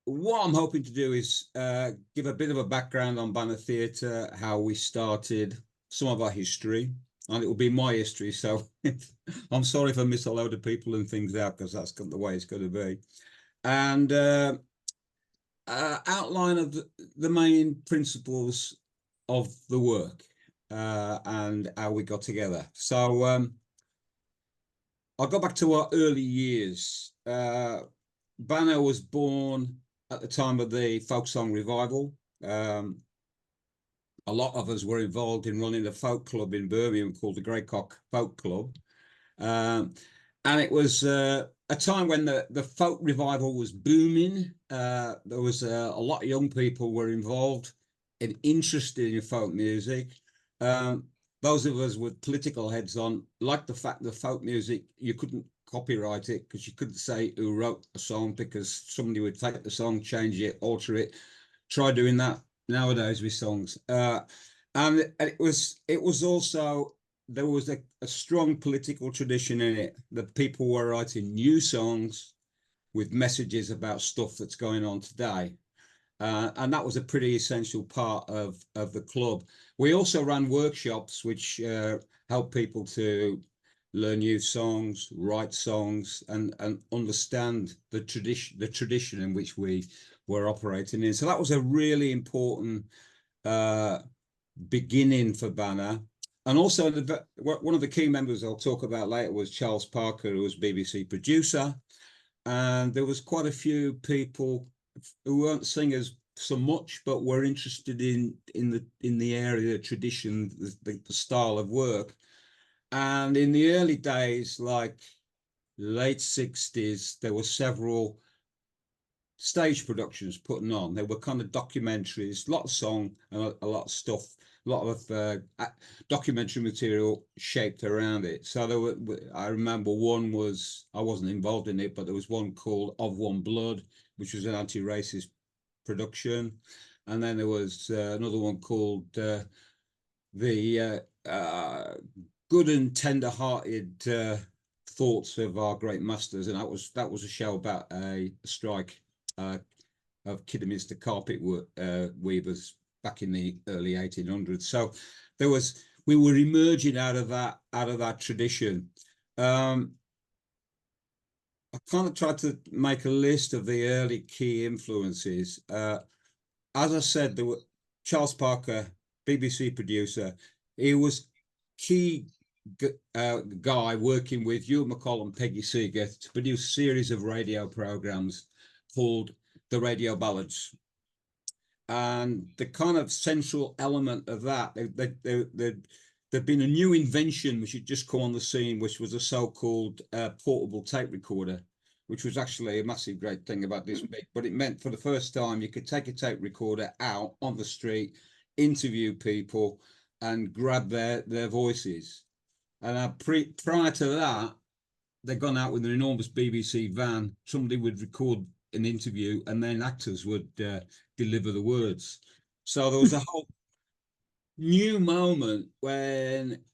what I'm hoping to do is give a bit of a background on Banner Theatre, how we started, some of our history, and it will be my history. So I'm sorry if I miss a load of people and things out, because that's the way it's going to be. And outline of the main principles of the work and how we got together. So I'll go back to our early years. Banner was born at the time of the folk song revival. A lot of us were involved in running a folk club in Birmingham called the Greycock Folk Club. And it was a time when the folk revival was booming. There was a lot of young people were involved and interested in folk music. Those of us with political heads on liked the fact that folk music, you couldn't copyright it, because you couldn't say who wrote a song, because somebody would take the song, change it, alter it. Try doing that nowadays with songs. And it was also, there was a strong political tradition in it, that people were writing new songs with messages about stuff that's going on today. And that was a pretty essential part of the club. We also ran workshops which helped people to learn new songs, write songs, and understand the tradition in which we were operating in. So that was a really important beginning for Banner. And also one of the key members I'll talk about later was Charles Parker, who was BBC producer. And there was quite a few people who weren't singers so much, but were interested in the area, the tradition, the style of work. And in the early days, like late 60s, there were several stage productions putting on. They were kind of documentaries, a lot of song and a lot of stuff, a lot of documentary material shaped around it. So there were, I remember one was, I wasn't involved in it, but there was one called Of One Blood, which was an anti-racist production. And then there was another one called the Good and Tender-Hearted Thoughts of Our Great Masters, and that was a show about a strike of Kidderminster carpet weavers back in the early 1800s. So we were emerging out of that tradition. I kind of tried to make a list of the early key influences. As I said, there were Charles Parker, BBC producer. He was key guy working with Hugh McCall and Peggy Seeger to produce a series of radio programs called the Radio-Ballads. And the kind of central element of that, there'd been a new invention which had just come on the scene, which was a so-called portable tape recorder, which was actually a massive great thing about this bit. But it meant for the first time you could take a tape recorder out on the street, interview people, and grab their voices. And prior to that, they'd gone out with an enormous BBC van. Somebody would record an interview, and then actors would deliver the words. So there was a whole new moment when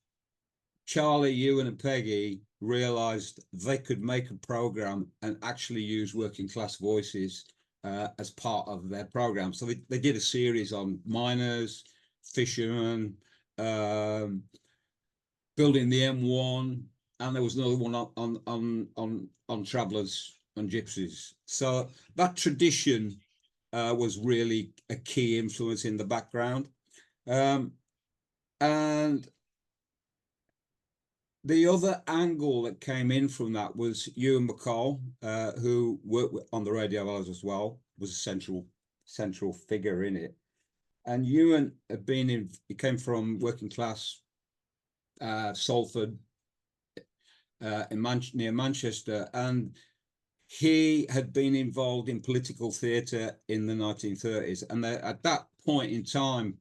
Charlie, Ewan, and Peggy realised they could make a programme and actually use working class voices as part of their programme. So they did a series on miners, fishermen, building the M1, and there was another one on travellers and gypsies. So that tradition was really a key influence in the background. And the other angle that came in from that was Ewan McCall, who worked on the Radio-Ballads as well, was a central figure in it. And Ewan had he came from working class Salford near Manchester, and he had been involved in political theatre in the 1930s. And at that point in time,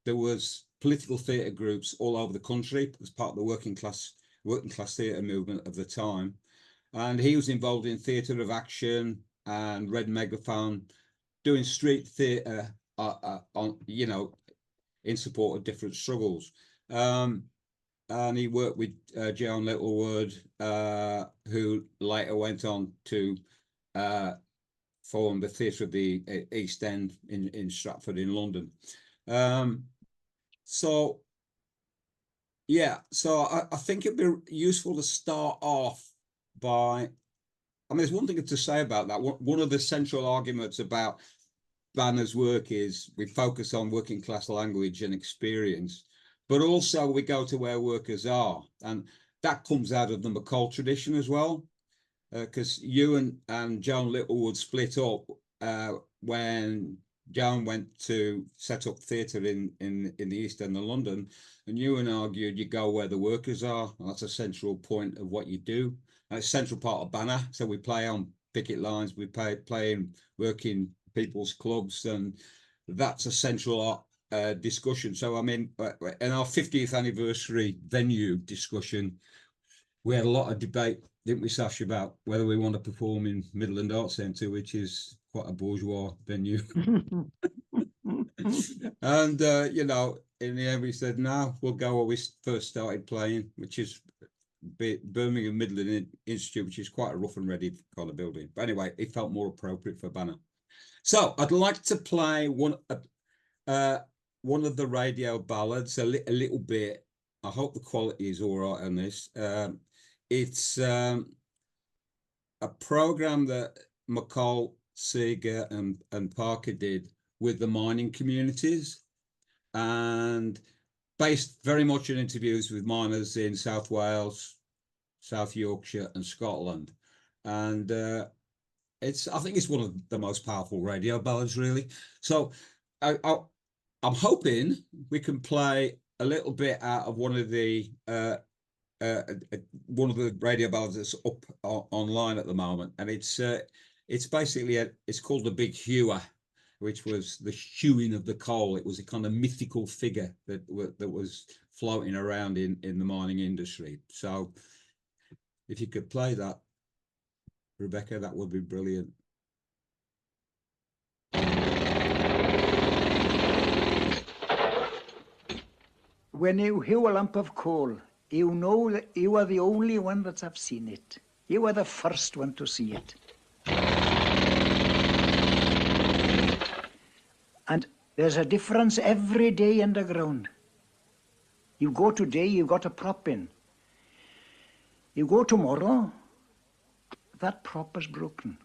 there was political theatre groups all over the country as part of the working class theatre movement of the time. And he was involved in Theatre of Action and Red Megaphone, doing street theatre on, in support of different struggles. And he worked with Joan Littlewood, who later went on to formed the Theatre of the East End in Stratford in London. So yeah, so I think it'd be useful to start off by, I mean, there's one thing to say about that. One of the central arguments about Banner's work is we focus on working class language and experience, but also we go to where workers are. And that comes out of the McCall tradition as well, because Ewan and Joan Littlewood split up when Joan went to set up theatre in the East End of London, and Ewan argued you go where the workers are, and that's a central point of what you do. And it's a central part of Banner. So we play on picket lines, we play in working people's clubs, and that's a central discussion. So I mean, in our 50th anniversary venue discussion, we had a lot of debate, didn't we, Sash, about whether we want to perform in Midland Arts Centre, which is quite a bourgeois venue. And you know, in the end we said no, we'll go where we first started playing, which is Birmingham Midland Institute, which is quite a rough and ready kind of building. But anyway, it felt more appropriate for Banner. So I'd like to play one of the radio ballads, a little bit. I hope the quality is all right on this. It's a program that McCall, Seeger and Parker did with the mining communities, and based very much on interviews with miners in South Wales, South Yorkshire and Scotland. And I think it's one of the most powerful radio ballads, really. So I'm hoping we can play a little bit out of one of the radio ballads that's up online at the moment, and it's basically it's called The Big Hewer, which was the hewing of the coal. It was a kind of mythical figure that was floating around in the mining industry. So if you could play that, Rebecca, that would be brilliant. When you hew a lump of coal, you know that you are the only one that have seen it. You are the first one to see it. And there's a difference every day underground. You go today, you've got a prop in. You go tomorrow, that prop is broken.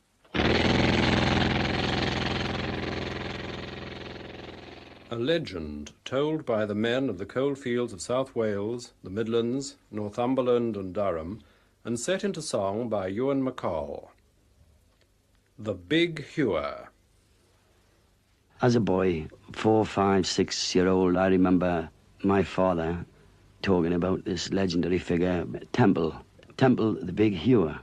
A legend told by the men of the coalfields of South Wales, the Midlands, Northumberland and Durham, and set into song by Ewan McCall. The Big Hewer. As a boy, 4, 5, 6-year-old, I remember my father talking about this legendary figure, Temple the Big Hewer.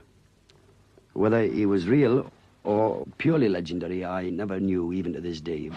Whether he was real or purely legendary, I never knew, even to this day.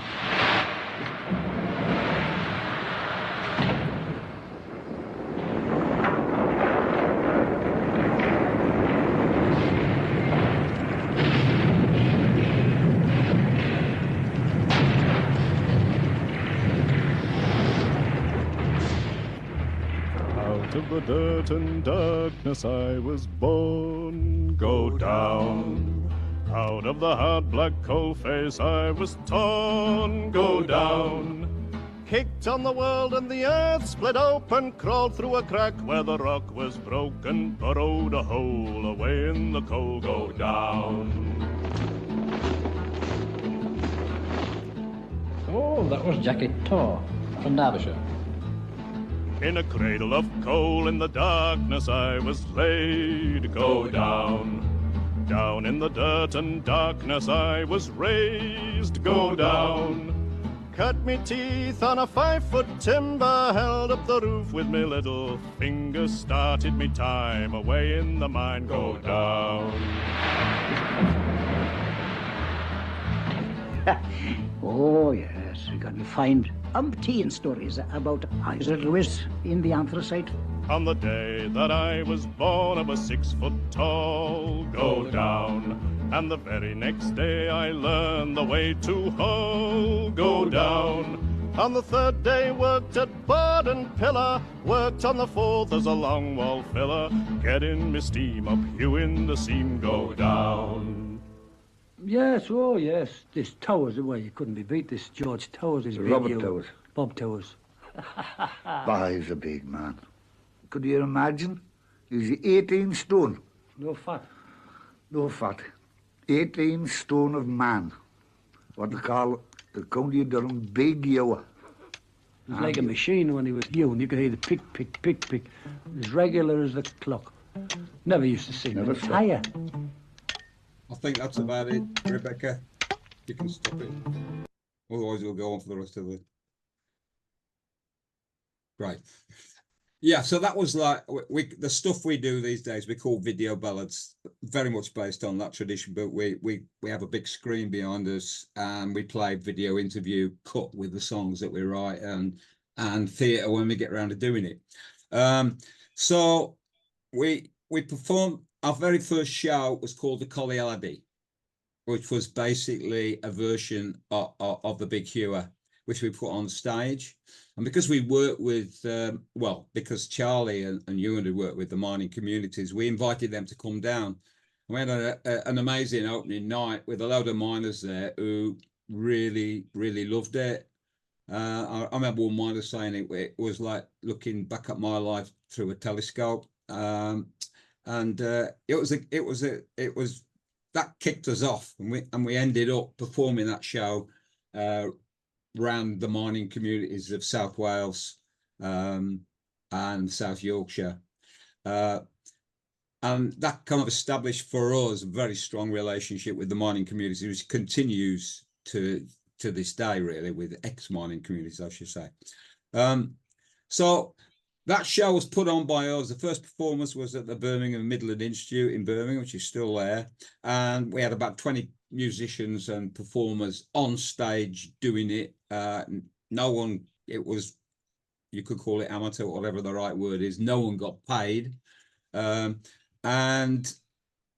Out of the dirt and darkness I was born, go down. Out of the hard black coal face I was torn, go down. Kicked on the world and the earth split open, crawled through a crack where the rock was broken, burrowed a hole away in the coal, go down. Oh, that was Jacket Tor from Derbyshire. In a cradle of coal in the darkness I was laid, go down. Down in the dirt and darkness I was raised, go down. Cut me teeth on a 5-foot timber, held up the roof with me little finger, started me time away in the mine, go down. Oh, yes, we can find umpteen stories about Isaac Lewis in the anthracite. On the day that I was born, I was 6 foot tall, go down. And the very next day I learned the way to Hull, go down. On the third day worked at board and pillar, worked on the fourth as a long wall filler, getting me steam up, hewing the seam, go down. Yes, oh yes. This Towers, well, you couldn't be beat. This George Towers is Robert Towers. Bob Towers. He's a big man. Could you imagine? He's 18 stone. No fat. No fat. 18 stone of man. What they call the County of Durham big yower. It was like a machine when he was young. You could hear the pick, pick, pick, pick. As regular as the clock. Never used to see him tire. I think that's about it, Rebecca. You can stop it. Otherwise, we'll go on for the rest of the. Right. Yeah, so that was like the stuff we do these days. We call video ballads, very much based on that tradition. But we have a big screen behind us, and we play video interview cut with the songs that we write, and theatre when we get around to doing it. So we performed. Our very first show was called the Collie Abbey, which was basically a version of the Big Hewer, which we put on stage. And because we worked with, because Charlie and Ewan had worked with the mining communities, we invited them to come down. We had an amazing opening night with a load of miners there who really, really loved it. I remember one miner saying it was like looking back at my life through a telescope. It was that kicked us off, and we ended up performing that show around the mining communities of South Wales and South Yorkshire, and that kind of established for us a very strong relationship with the mining communities, which continues to this day, really, with ex-mining communities, I should say. So that show was put on by us. The first performance was at the Birmingham Midland Institute in Birmingham, which is still there. And we had about 20 musicians and performers on stage doing it. No one, it was, you could call it amateur, whatever the right word is. No one got paid. And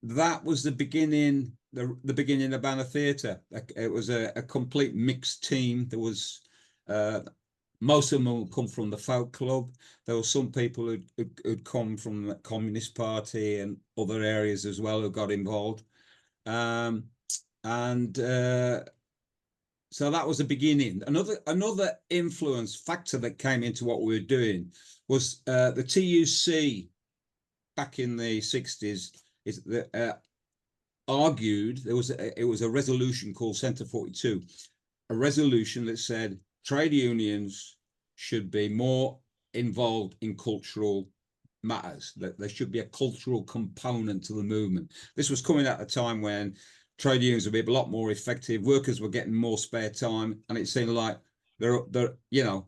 that was the beginning, the beginning of Banner Theatre. It was a complete mixed team. There was, most of them would come from the folk club. There were some people who'd come from the Communist Party and other areas as well who got involved. So that was the beginning. Another influence factor that came into what we were doing was the TUC back in the 60s is that argued it was a resolution called Centre 42, a resolution that said trade unions should be more involved in cultural matters, that there should be a cultural component to the movement. This was coming at a time when trade unions would be a lot more effective, workers were getting more spare time, and it seemed like there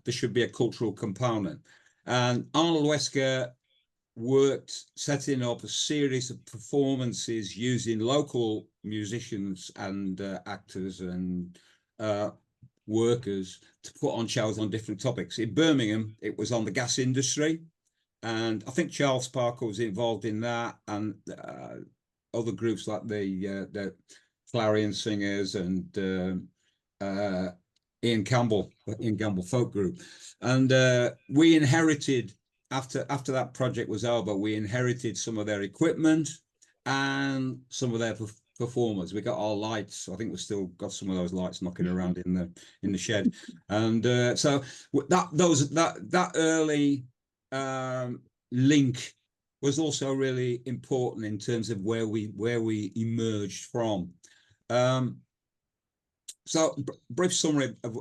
should be a cultural component. And Arnold Wesker worked setting up a series of performances using local musicians and actors and workers to put on shows on different topics. In Birmingham, it was on the gas industry, and I think Charles Parker was involved in that, and other groups like the Clarion Singers and Ian Campbell folk group. And we inherited, after that project was over, we inherited some of their equipment and some of their performers. We got our lights. I think we've still got some of those lights knocking around in the shed. And so that early link was also really important in terms of where we emerged from. So brief summary of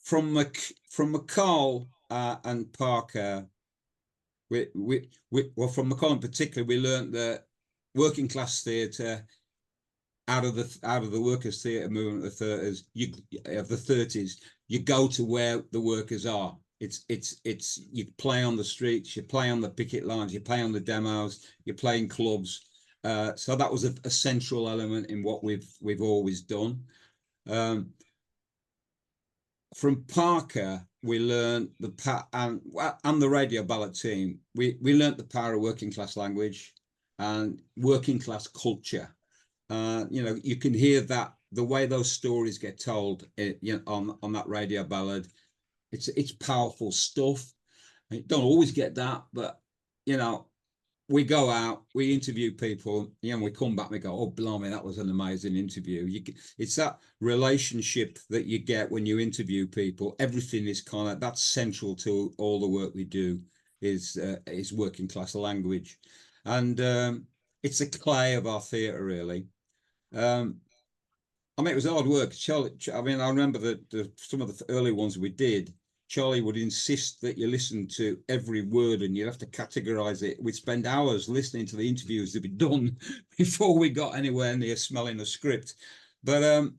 from McCall and Parker. From McCall in particular, we learned that working class theatre, out of the workers' theatre movement of the 30s, you go to where the workers are. It's you play on the streets, you play on the picket lines, you play on the demos, you play in clubs. So that was a central element in what we've always done. From Parker, we learned and the radio ballad team. We learned the power of working class language and working class culture. You can hear that the way those stories get told on that radio ballad. It's powerful stuff. You don't always get that, but we go out, we interview people, we come back and we go, oh, blimey, that was an amazing interview. It's that relationship that you get when you interview people. Everything is kind of, that's central to all the work we do, is working class language. And it's the clay of our theatre, really. I mean, it was hard work. Charlie, I mean, I remember that some of the early ones we did, Charlie would insist that you listen to every word and you'd have to categorize it. We'd spend hours listening to the interviews that we'd done before we got anywhere near smelling a script. But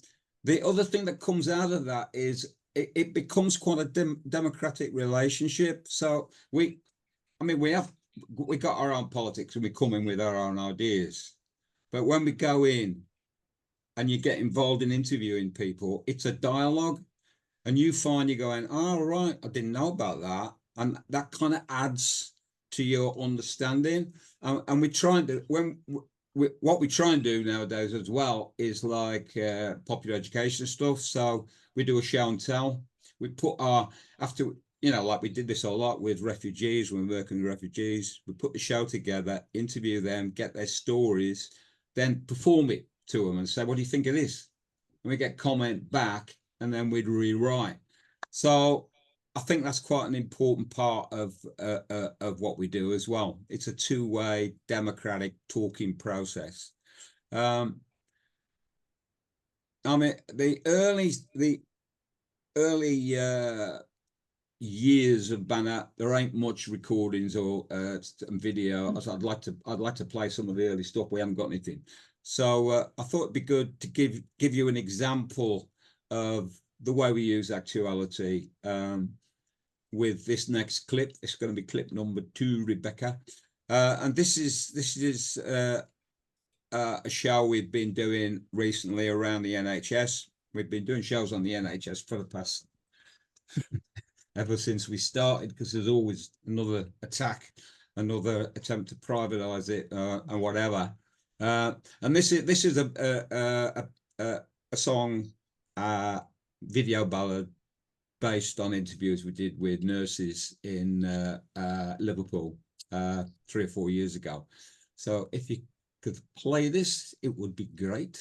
the other thing that comes out of that is it becomes quite a democratic relationship. So we got our own politics and we come in with our own ideas. But when we go in and you get involved in interviewing people, it's a dialogue. And you find you're going, oh, right, I didn't know about that. And that kind of adds to your understanding. And we try and do, what we try and do nowadays as well is like popular education stuff. So we do a show and tell. We put like we did this a lot with refugees, when we're working with refugees, we put the show together, interview them, get their stories, then perform it to them and say, what do you think of this? And we get comment back, and then we'd rewrite. So I think that's quite an important part of what we do as well. It's a two-way democratic talking process. I mean, the early years of Banner, there ain't much recordings or video. I'd like to play some of the early stuff. We haven't got anything. So I thought it'd be good to give you an example of the way we use actuality with this next clip. It's going to be clip number 2, Rebecca, and this is a show we've been doing recently around the NHS. We've been doing shows on the NHS for the past ever since we started, because there's always another attack, another attempt to privatize it and whatever. And this is a song, video ballad based on interviews we did with nurses in Liverpool 3 or 4 years ago. So if you could play this, it would be great.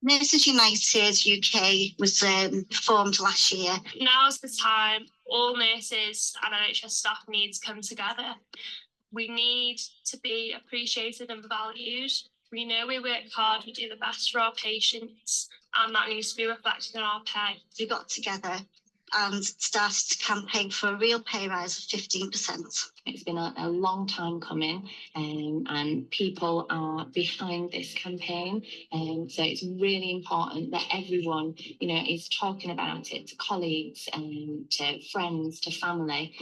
Nurses United UK was formed last year. Now's the time. All nurses and NHS staff need to come together. We need to be appreciated and valued. We know we work hard, we do the best for our patients, and that needs to be reflected in our pay. We got together and started to campaign for a real pay rise of 15%. It's been a long time coming, and people are behind this campaign. So it's really important that everyone, is talking about it to colleagues, to friends, to family.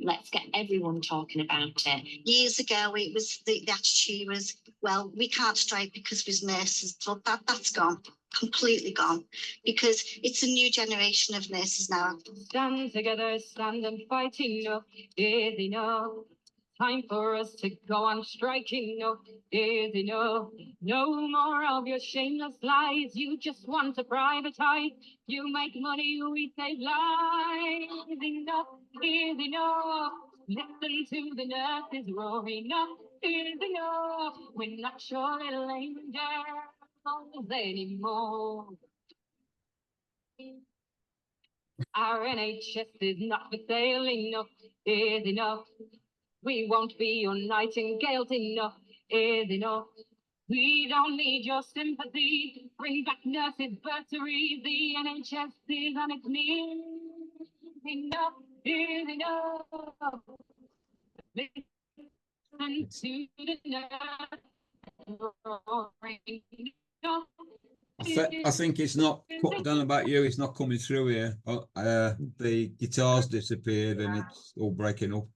Let's get everyone talking about it. Years ago, it was the attitude was, well, we can't strike because we're nurses. But that's gone. Completely gone, because it's a new generation of nurses now. Stand together, stand and fighting, no, is enough. Time for us to go on striking, no, is enough. No more of your shameless lies, you just want to privatize. You make money, we save lives. Enough is enough. Listen to the nurses roar, enough is enough. We're not your little angels anymore. Our NHS is not for sale, enough is enough. We won't be your nightingales, enough is enough. We don't need your sympathy. Bring back nurses' bursaries. The NHS is on its knees. Enough is enough. Listen to the nurse. I think it's not, I don't know about you, it's not coming through here. The guitar's disappeared and it's all breaking up.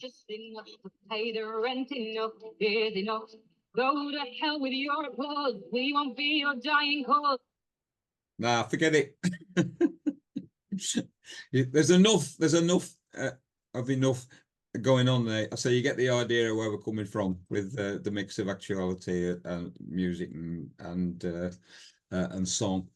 Just enough to pay the rent, enough is enough. Go to hell with your applause. We won't be your dying cause. Nah, forget it. There's enough going on there. So you get the idea of where we're coming from with the mix of actuality and music and song.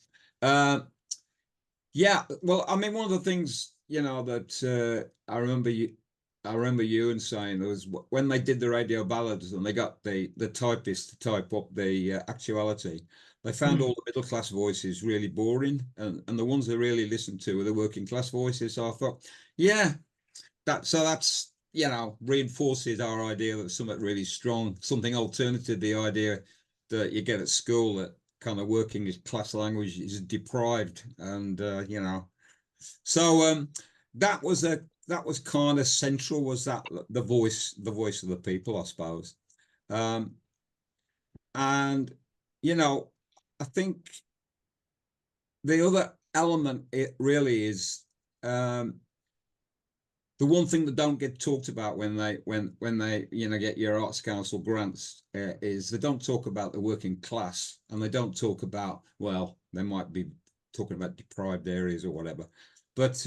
Yeah, well, I mean, one of the things, you know, that I remember you and saying was when they did the radio ballads and they got the typist to type up the actuality, they found all the middle class voices really boring, and the ones they really listened to were the working class voices. So I thought, yeah, that's you know, reinforces our idea that something really strong, something alternative, the idea that you get at school, that kind of working class language is deprived, and you know, so that was kind of central, was that the voice of the people, I suppose. And you know, I think the other element, it really is the one thing that don't get talked about when they you know, get your Arts Council grants, is they don't talk about the working class, and they don't talk about, well, they might be talking about deprived areas or whatever, but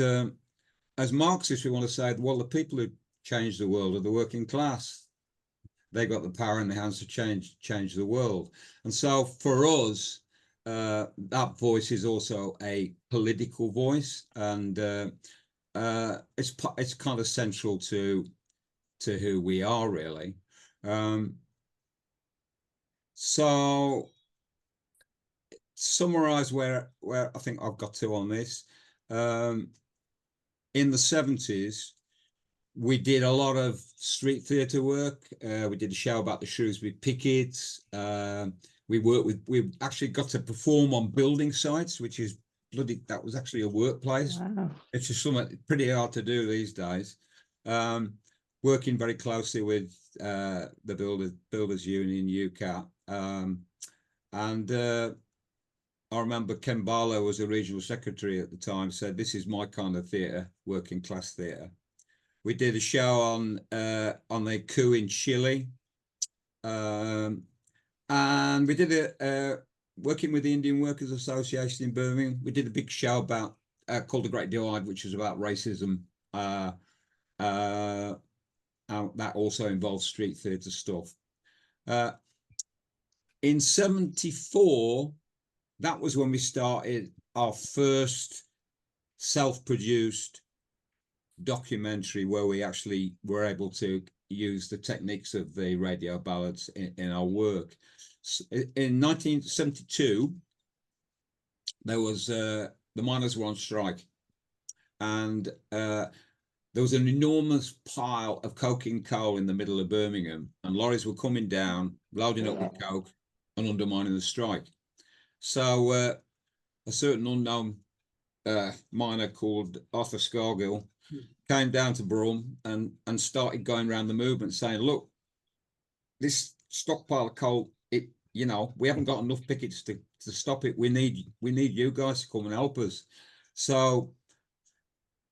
as Marxists we want to say, well, the people who change the world are the working class. They got the power in their hands to change the world. And so for us, that voice is also a political voice, and it's kind of central to who we are, really. So summarize where I think I've got to on this. In the 70s, we did a lot of street theatre work. We did a show about the Shrewsbury pickets. We actually got to perform on building sites, which is that was actually a workplace. Wow. It's just something pretty hard to do these days. Working very closely with the Builders Union, UCAT. And I remember Ken Barlow was the regional secretary at the time, said, this is my kind of theatre, working class theatre. We did a show on the coup in Chile. And we did working with the Indian Workers Association in Birmingham. We did a big show about called The Great Divide, which was about racism. That also involves street theatre stuff. In 74, that was when we started our first self-produced documentary, where we actually were able to use the techniques of the radio ballads in our work. In 1972, there was the miners were on strike, and there was an enormous pile of coking coal in the middle of Birmingham, and lorries were coming down, loading up with coke and undermining the strike. So a certain unknown miner called Arthur Scargill came down to Brum and started going around the movement saying, look, this stockpile of coal, you know, we haven't got enough pickets to stop it. We need you guys to come and help us. So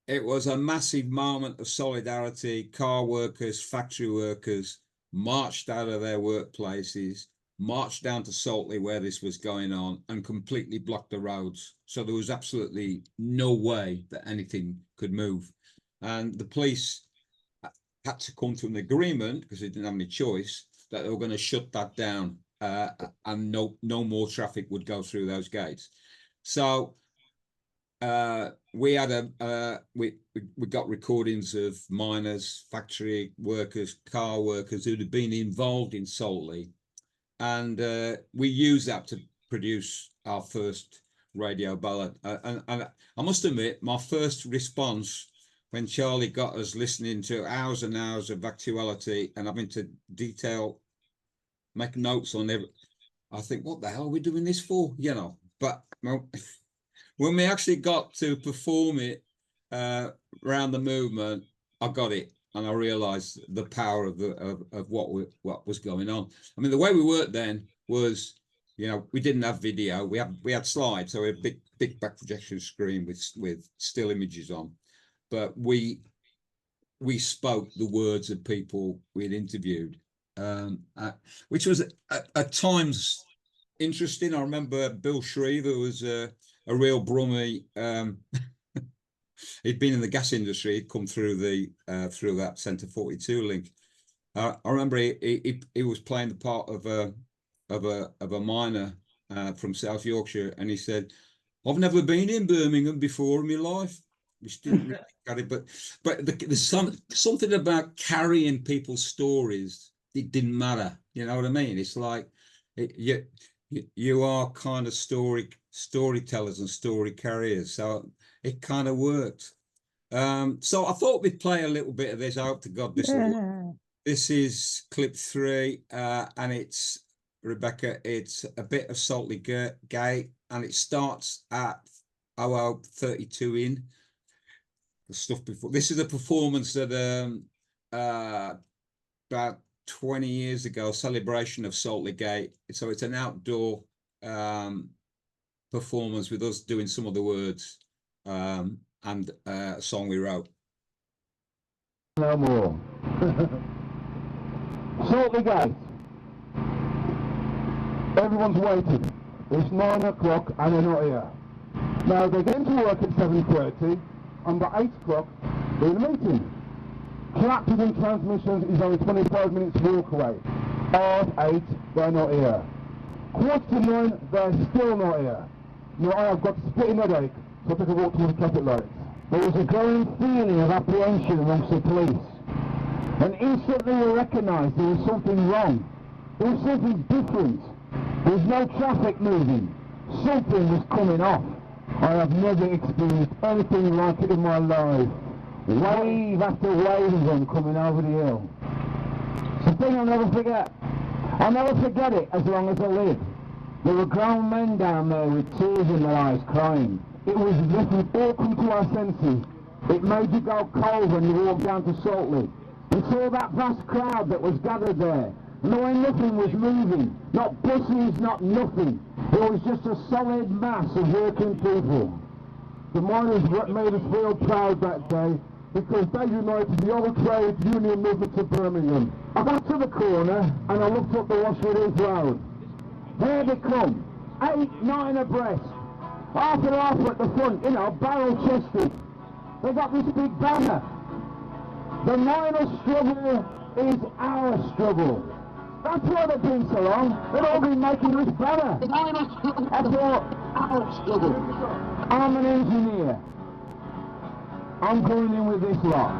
it was a massive moment of solidarity. Car workers, factory workers marched out of their workplaces, marched down to Saltley where this was going on, and completely blocked the roads. So there was absolutely no way that anything could move. And the police had to come to an agreement, because they didn't have any choice, that they were going to shut that down, and no more traffic would go through those gates. So we had we got recordings of miners, factory workers, car workers who'd have been involved in Saltley, and we used that to produce our first radio ballad. And I must admit, my first response when Charlie got us listening to hours and hours of actuality and having to make notes on every, I think, what the hell are we doing this for? You know, but well, when we actually got to perform it around the movement, I got it, and I realised the power of what was going on. I mean, the way we worked then was, you know, we didn't have video. We had slides, so we had a big back projection screen with still images on, but we spoke the words of people we'd interviewed, which was at times interesting. I remember Bill Shreve, who was a real Brummie he'd been in the gas industry. He'd come through the through that Centre 42 link. I remember he was playing the part of a miner from South Yorkshire, and he said, "I've never been in Birmingham before in my life," which didn't really get it. But there's something about carrying people's stories. It didn't matter. You know what I mean? It's like you are kind of storytellers and story carriers. So it kind of worked. So I thought we'd play a little bit of this. I hope to God this will. This is clip 3, and it's, Rebecca, it's a bit of Saltley Gate, and it starts at 00:32 in. The stuff before. This is a performance that about 20 years ago, celebration of Saltley Gate. So it's an outdoor performance with us doing some of the words and a song we wrote. No more. Saltley Gate. Everyone's waiting. It's 9 o'clock and they're not here. Now they're getting to work at 7:30, and by 8 o'clock they're in a meeting. Clapton Transmissions is only 25 minutes walk away. 8:30, they're not here. 8:45, they're still not here. Now I have got a splitting headache, so I took a walk towards the traffic lights. There was a growing feeling of apprehension amongst the police. And instantly we recognised there was something wrong. There was something different. There was no traffic moving. Something was coming off. I have never experienced anything like it in my life. Wave after wave of them coming over the hill. It's a thing I'll never forget. I'll never forget it as long as I live. There were grown men down there with tears in their eyes crying. It was as if we'd all come to our senses. It made you go cold when you walked down to Saltley and saw that vast crowd that was gathered there, knowing nothing was moving, not buses, not nothing. It was just a solid mass of working people. The miners made us feel proud that day because they united the whole trade union movement of Birmingham. I got to the corner and I looked up the Washwood Heath Road. There they come, 8, 9 abreast, half and half at the front, you know, barrel-chested. They got this big banner. The miners' struggle is our struggle. That's why they've been so long. They've all been making this banner. I thought, our struggle. I'm an engineer. I'm going in with this lot.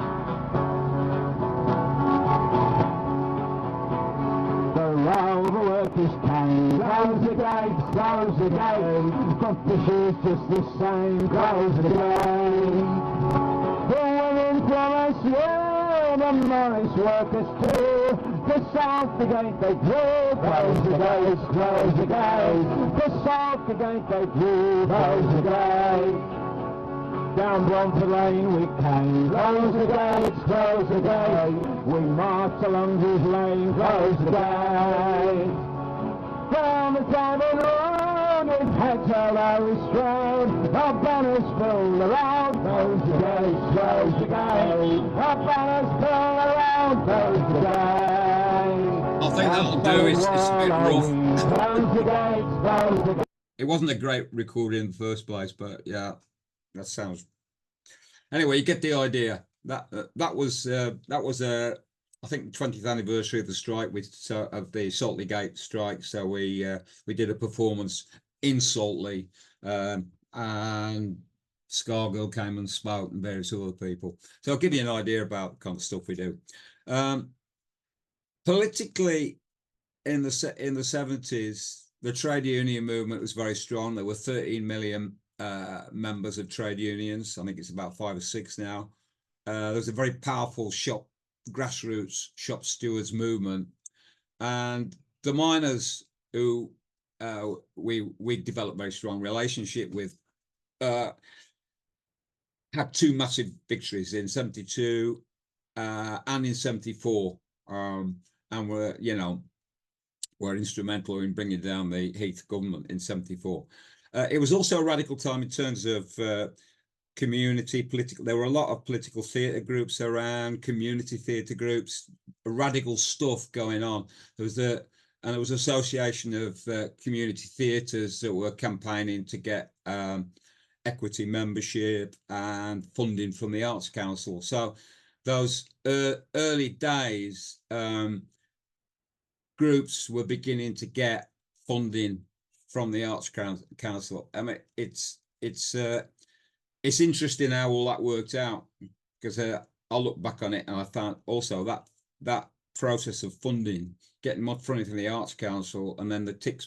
The row of the workers came. Close the gate, close the gate. Competition's just the same. Close the gate. The women promise you, the Morris workers too. The south again they drew, close the gates, close the gates. The south again they drew, close the gates. Down Bromford Lane we came, close the gates, close the gates. We marched along His Lane, close the gates. Down the Diamond Road, its heads are restrained. Our banners fill the road, close the gates, close the gates. Our banners fill the road, close the gates. I think that'll do. It's a bit rough. It wasn't a great recording in the first place, but yeah, that sounds. Anyway, you get the idea. That was I think 20th anniversary of the strike of the Saltley Gate strike. So we did a performance in Saltley, and Scargill came and spoke, and various other people. So I'll give you an idea about the kind of stuff we do. Politically, in the 70s, the trade union movement was very strong. There were 13 million members of trade unions. I think it's about 5 or 6 now. There was a very powerful grassroots shop stewards movement, and the miners who we developed very strong relationship with had 2 massive victories in 72 and in 74. And were instrumental in bringing down the Heath government in 74. It was also a radical time in terms of political. There were a lot of political theatre groups around, community theatre groups, radical stuff going on. There was association of community theatres that were campaigning to get equity membership and funding from the Arts Council. So those early days, groups were beginning to get funding from the Arts Council. I mean, it's interesting how all that worked out, because I look back on it and I found also that process of funding, getting more funding from the Arts Council, and then the tick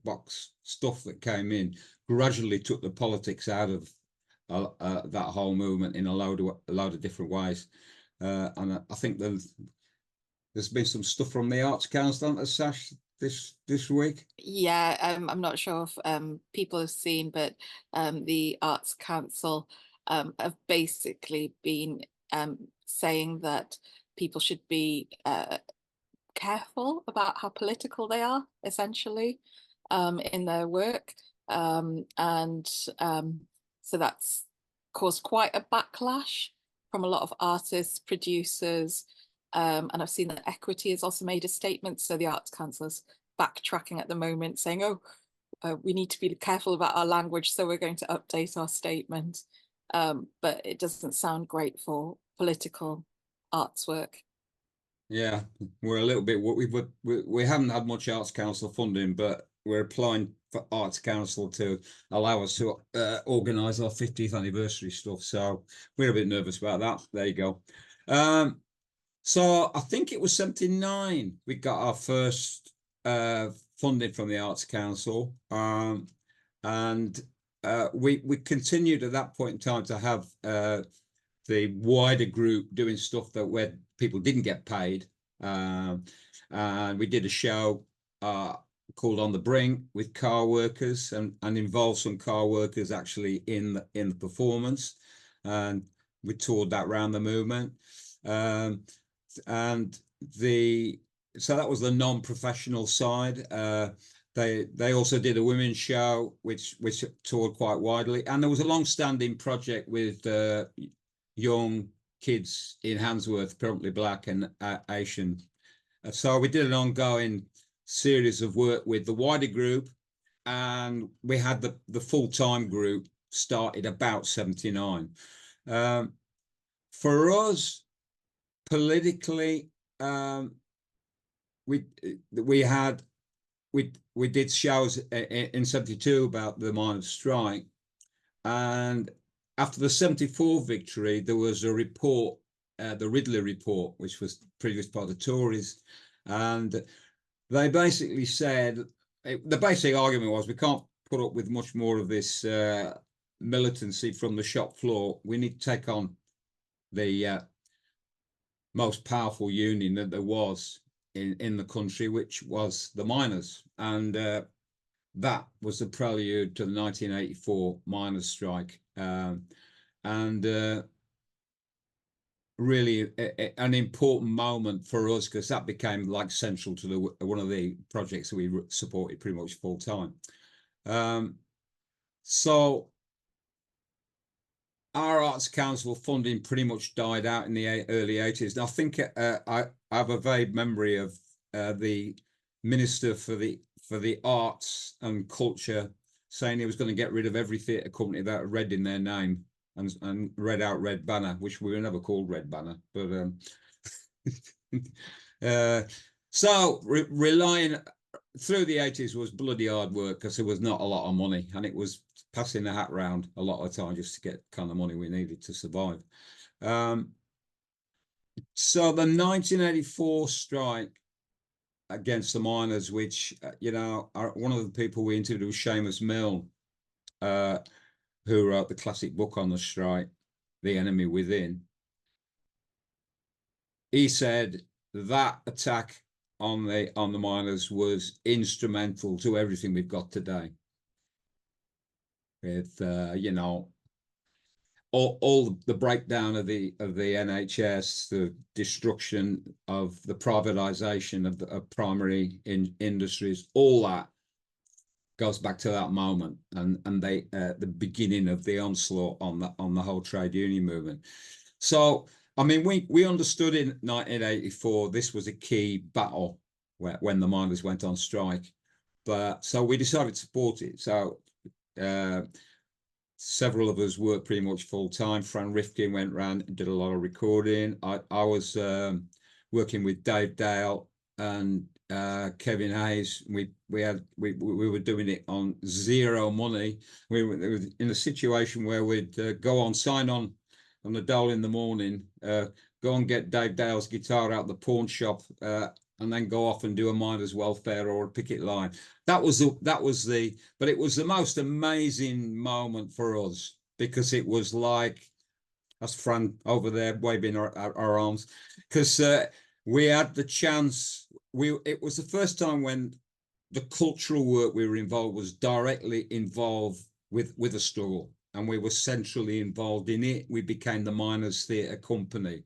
box stuff that came in, gradually took the politics out of that whole movement in a load of different ways. And I think there's been some stuff from the Arts Council, hasn't there, Sash, this week? Yeah, I'm not sure if people have seen, but the Arts Council have basically been saying that people should be careful about how political they are, essentially, in their work. So that's caused quite a backlash from a lot of artists, producers, and I've seen that Equity has also made a statement. So the Arts Council is backtracking at the moment, saying, we need to be careful about our language, so we're going to update our statement. But it doesn't sound great for political arts work. Yeah, we're a little bit, we haven't had much Arts Council funding, but we're applying for Arts Council to allow us to organise our 50th anniversary stuff. So we're a bit nervous about that. There you go. So I think it was 79 we got our first funding from the Arts Council, and we continued at that point in time to have the wider group doing stuff that where people didn't get paid, and we did a show called On the Brink with car workers, and involved some car workers actually in the performance, and we toured that around the movement. And so that was the non-professional side. They also did a women's show which toured quite widely, and there was a long-standing project with young kids in Handsworth, predominantly black and Asian. So we did an ongoing series of work with the wider group, and we had the full-time group started about 79. For us, politically, we did shows in 72 about the miners' strike, and after the 74 victory, there was a report, the Ridley report, which was produced by the Tories, and they basically said, the basic argument was, we can't put up with much more of this militancy from the shop floor. We need to take on the most powerful union that there was in the country, which was the miners. And that was the prelude to the 1984 miners' strike. Really an important moment for us, because that became like central to one of the projects that we supported pretty much full time. So our Arts Council funding pretty much died out in the early 80s. And I think I have a vague memory of the Minister for the Arts and Culture saying he was going to get rid of every theatre company that had Red in their name, and read out Red Banner, which we were never called Red Banner. But so relying through the 80s was bloody hard work, because there was not a lot of money, and it was passing the hat round a lot of the time just to get the kind of money we needed to survive. So the 1984 strike against the miners, which one of the people we interviewed was Seamus Milne, who wrote the classic book on the strike, The Enemy Within. He said that attack on the miners was instrumental to everything we've got today. With all the breakdown of the NHS, the destruction of the privatization of primary industries, all that goes back to that moment, and the beginning of the onslaught on the whole trade union movement. So I mean, we understood in 1984 this was a key battle when the miners went on strike, but so we decided to support it. So several of us worked pretty much full time. Fran Rifkin went round and did a lot of recording. I was working with Dave Dale and Kevin Hayes. We were doing it on zero money. We were in a situation where we'd go on, sign on the dole in the morning, go and get Dave Dale's guitar out the pawn shop, and then go off and do a miners' welfare or a picket line. But it was the most amazing moment for us, because it was like, that's Fran over there waving our arms, because we had the chance. It was the first time when the cultural work we were involved was directly involved with a struggle, and we were centrally involved in it. We became the Miners Theatre Company.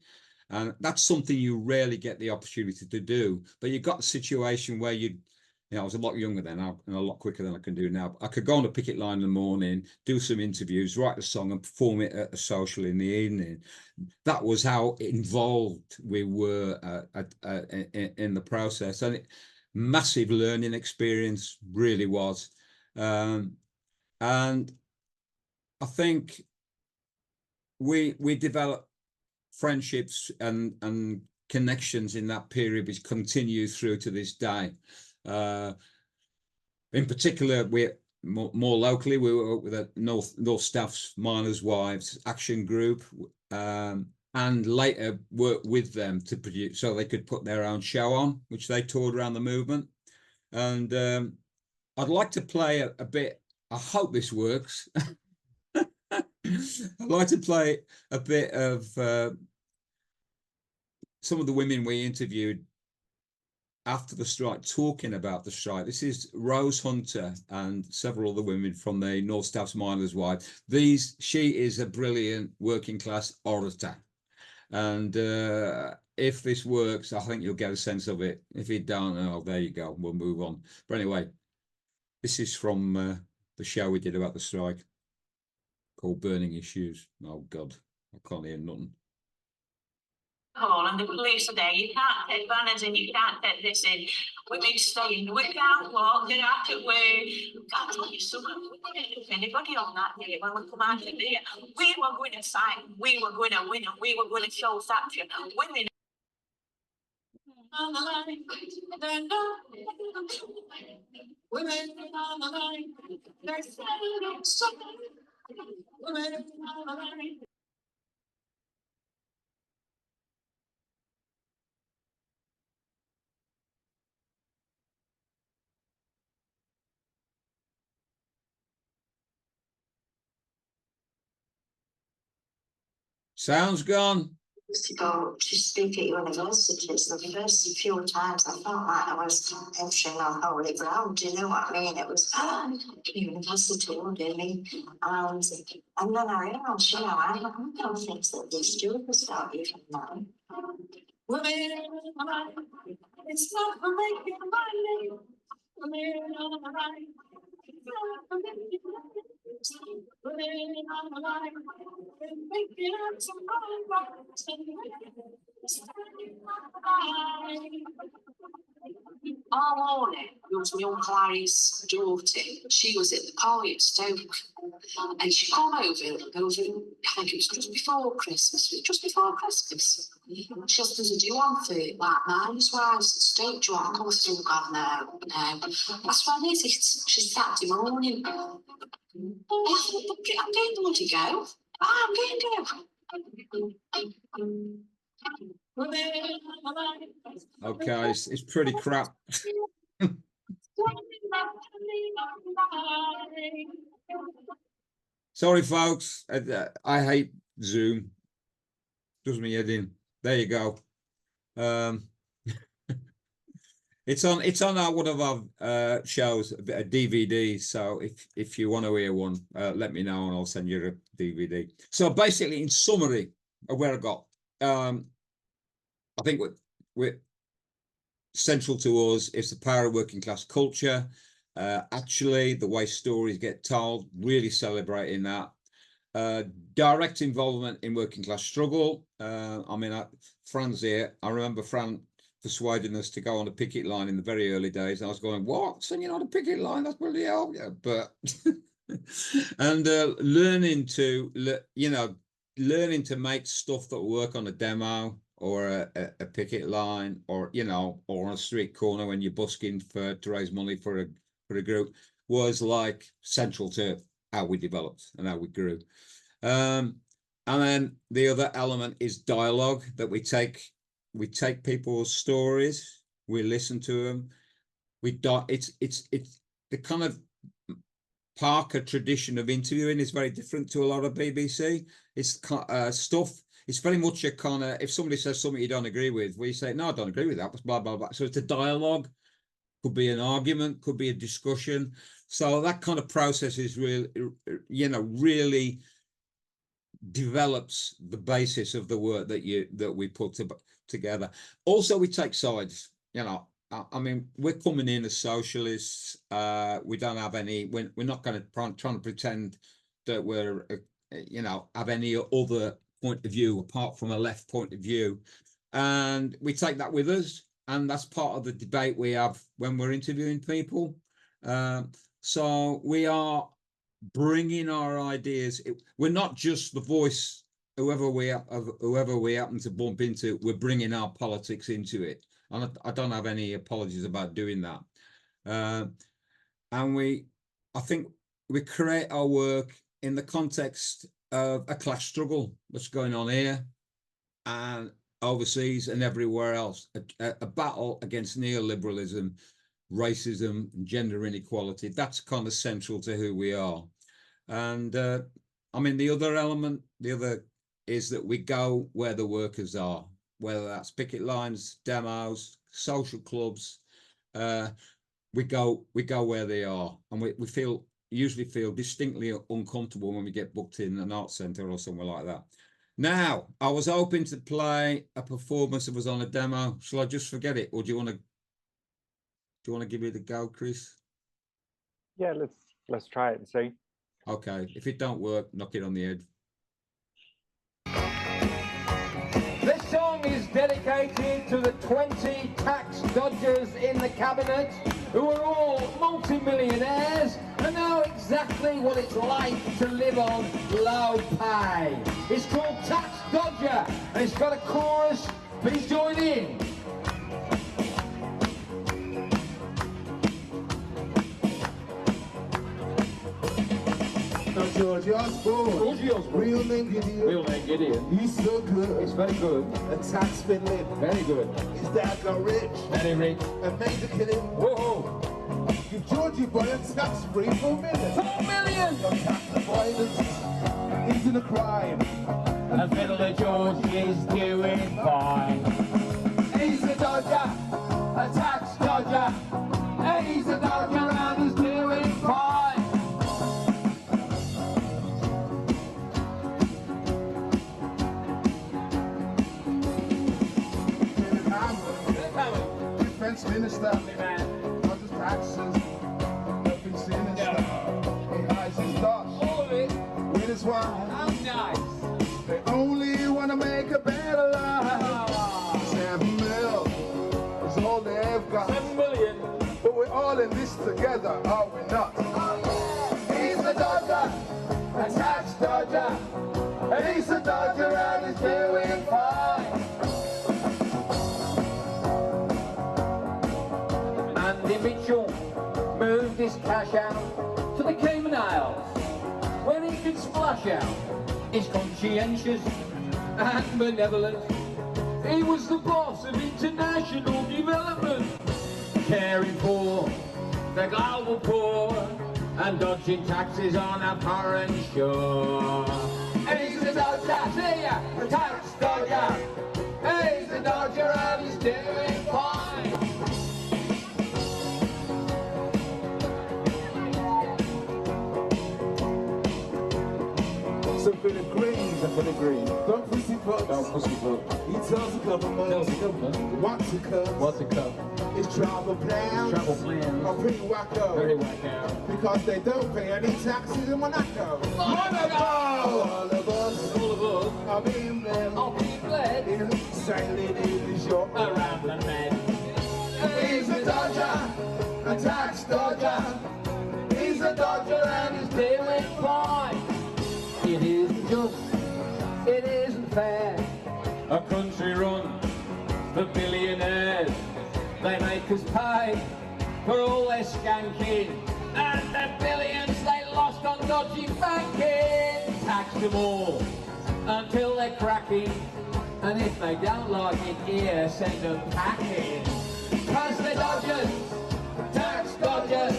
And that's something you rarely get the opportunity to do. But you got a situation where I was a lot younger then and a lot quicker than I can do now. I could go on a picket line in the morning, do some interviews, write a song and perform it at a social in the evening. That was how involved we were in the process. And massive learning experience, really was. And I think we developed friendships and connections in that period, which continue through to this day. In particular, we're more locally, we were with the North Staff's Miners' Wives Action Group, and later worked with them to produce, so they could put their own show on, which they toured around the movement. And I'd like to play a bit. I hope this works. I'd like to play a bit of some of the women we interviewed after the strike, talking about the strike. This is Rose Hunter and several other women from the North Staff's Miners' Wives. She is a brilliant working class orator. And if this works, I think you'll get a sense of it. If it don't, oh, there you go. We'll move on. But anyway, this is from the show we did about the strike, called Burning Issues. Oh, God, I can't hear nothing. And the police are there. You can't take banners in, you can't take this in. We've been saying we can't walk, get out of the way. I'll tell you something, we didn't have anybody on that day when we come out of there. We were going to fight, we were going to win, and we were going to show faction. Women on the line, they're not women on the line, they're saying something. Women on the line. Sounds gone. To go to speak at universities, the first few times I felt like I was entering on holy ground. Do you know what I mean? It was university, wouldn't me? And then I realised, I don't think that these students don't even know. Women, it's not for making money. Women on the right. All morning, there was my Uncle Harry's daughter. She was at the party at Stoke. And she come over, I think it was just before Christmas. She says, does it do one for like Miners' Wives at Stoke? Do you want to come through? God, no. That's when it is. She's Saturday morning. I'm going to go. I'm going to go. Okay, it's pretty crap. Sorry, folks. I hate Zoom. Does me head in. There you go. It's on one of our shows, a DVD. So if you want to hear one, let me know and I'll send you a DVD. So basically, in summary of where I got, I think we're central to us is the power of working class culture. Actually, the way stories get told, really celebrating that. Direct involvement in working class struggle. Fran's here. I remember Fran persuading us to go on a picket line in the very early days. And I was going, what? So you're on a picket line? That's bloody hell. Yeah, but And learning to, learning to make stuff that work on a demo or a picket line, or or on a street corner when you're busking to raise money for a group, was like central to how we developed and how we grew. And then the other element is dialogue, that we take people's stories, we listen to them, it's the kind of Parker tradition of interviewing is very different to a lot of BBC. It's stuff. It's very much a kind of, if somebody says something you don't agree with, we say, no, I don't agree with that, blah, blah, blah. So it's a dialogue, could be an argument, could be a discussion. So that kind of process is really, really develops the basis of the work that we put together. Also, we take sides, I mean, we're coming in as socialists. We don't have any, we're not going to try to pretend that we're, have any other point of view apart from a left point of view. And we take that with us. And that's part of the debate we have when we're interviewing people. So we are bringing our ideas. We're not just the voice, whoever we happen to bump into, we're bringing our politics into it. And I don't have any apologies about doing that. And I think we create our work in the context of a class struggle that's going on here and overseas and everywhere else, a battle against neoliberalism, racism, and gender inequality. That's kind of central to who we are. And I mean, the other is that we go where the workers are, whether that's picket lines, demos, social clubs. We go where they are, and we usually feel distinctly uncomfortable when we get booked in an art centre or somewhere like that. Now, I was hoping to play a performance that was on a demo. Shall I just forget it, or do you want to give it a go, Chris? Yeah, let's try it and see. Okay, if it don't work, knock it on the head. This song is dedicated to the 20 tax dodgers in the cabinet who are all multi-millionaires and know exactly what it's like to live on low pay. It's called Tax Dodger, and it's got a chorus. Please join in. George Osborne. Real name Gideon. Real name Gideon. He's so good. It's very good. A tax fiddling. Very good. His dad got rich. Very rich. And made the killing. Whoa. Give Georgie boy a tax free $4 million. $4 million. No tax avoidance. He's in a crime. And Fiddler George is doing fine. He's a dodger. A tax dodger. And he's a dodger and he's doing fine. Defense minister, dodges taxes, nothing sinister. He hides his dosh, all of it, with his wife. How nice. They only want to make a better life. 7 mil is all they've got. 7 million. But we're all in this together, are we not? He's a dodger, a tax dodger, and he's a dodger and he's doing fine. Andy Mitchell moved his cash out to the Cayman Isles, where he could splash out. He's conscientious and benevolent. He was the boss of international development, caring for the global poor and dodging taxes on a foreign shore. He's a dodger, see ya, a tax dodger. He's a dodger and he's doing fine. So for the green, don't pussyfoot. Don't pussyfoot. He tells the government, what to cut. His travel plans are pretty wacko. Very wacko. Because they don't pay any taxes in Monaco. Monaco! All of us are being bled. Insanely short around the bed. He's a dodger, a tax dodger. He's a dodger and he's doing fine. It isn't just, it isn't fair. A country run for billionaires. They make us pay for all their skanking and the billions they lost on dodgy banking. Tax them all until they're cracking, and if they don't like it here, send them packing. Cause the Dodgers, tax dodgers,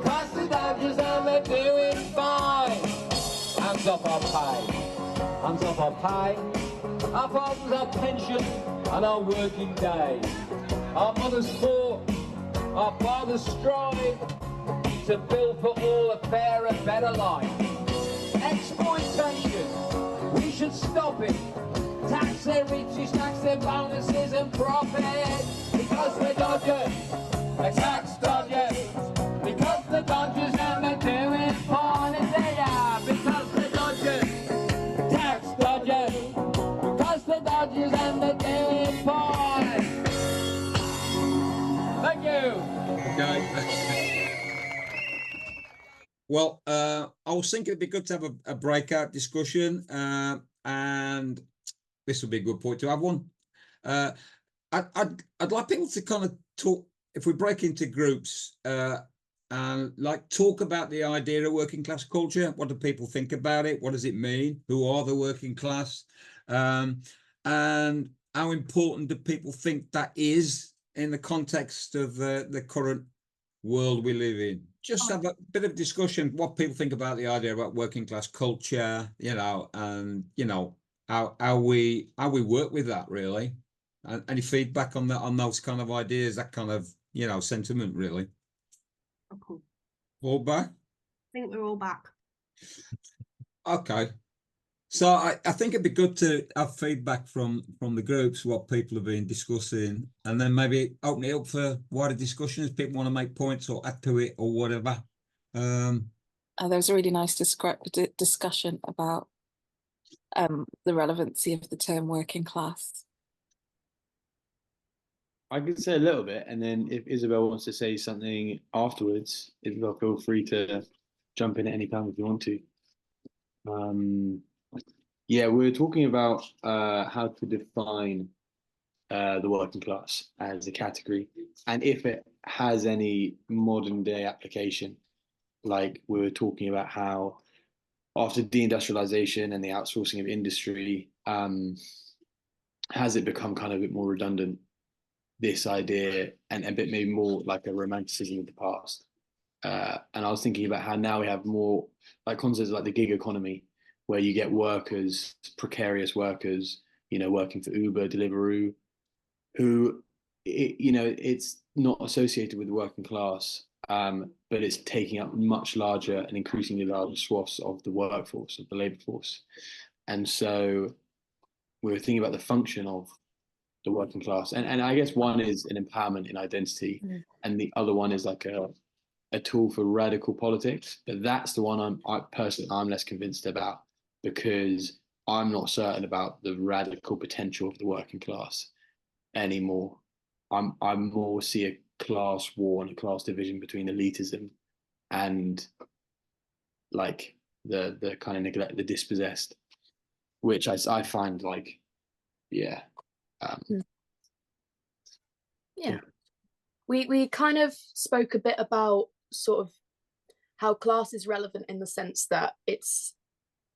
cause the Dodgers and they're doing fine. Hands off our pay, hands off our pay, our fathers, our pension and our working day. Our mothers fought, our fathers strive to build for all a fairer, better life. Exploitation, we should stop it. Tax their riches, tax their bonuses and profits. Because the Dodgers, the tax Dodgers. Because the Dodgers and they're doing fine as they are. Because the Dodgers, tax Dodgers. Because the Dodgers and they're doing fine. Thank you. Okay. Well, I was thinking it'd be good to have a breakout discussion, and this would be a good point to have one. I'd like people to kind of talk, if we break into groups, and like talk about the idea of working class culture. What do people think about it? What does it mean? Who are the working class? And how important do people think that is in the context of the current world we live in? Just have a bit of discussion, what people think about the idea about working class culture, and how we work with that, really. And any feedback on that, on those kind of ideas, that kind of sentiment, really. Oh, cool. All back? I think we're all back. Okay. So I think it'd be good to have feedback from the groups, what people have been discussing, and then maybe open it up for wider discussions. People want to make points or add to it or whatever. There was a really nice discussion about the relevancy of the term working class. I could say a little bit, and then if Isabel wants to say something afterwards, Isabel, feel free to jump in at any time if you want to. Yeah, we're talking about how to define the working class as a category, and if it has any modern day application. Like we were talking about how after deindustrialization and the outsourcing of industry, has it become kind of a bit more redundant, this idea, and a bit maybe more like a romanticism of the past. And I was thinking about how now we have more like concepts like the gig economy, where you get workers, precarious workers, working for Uber, Deliveroo, who, it's not associated with the working class, but it's taking up much larger and increasingly larger swaths of the workforce, of the labor force. And so we were thinking about the function of the working class. And I guess one is an empowerment in identity, and the other one is like a tool for radical politics. But that's the one I'm less convinced about, because I'm not certain about the radical potential of the working class anymore. I more see a class war and a class division between elitism and like the kind of neglect, the dispossessed, which I find like, yeah. Yeah. We kind of spoke a bit about sort of how class is relevant in the sense that it's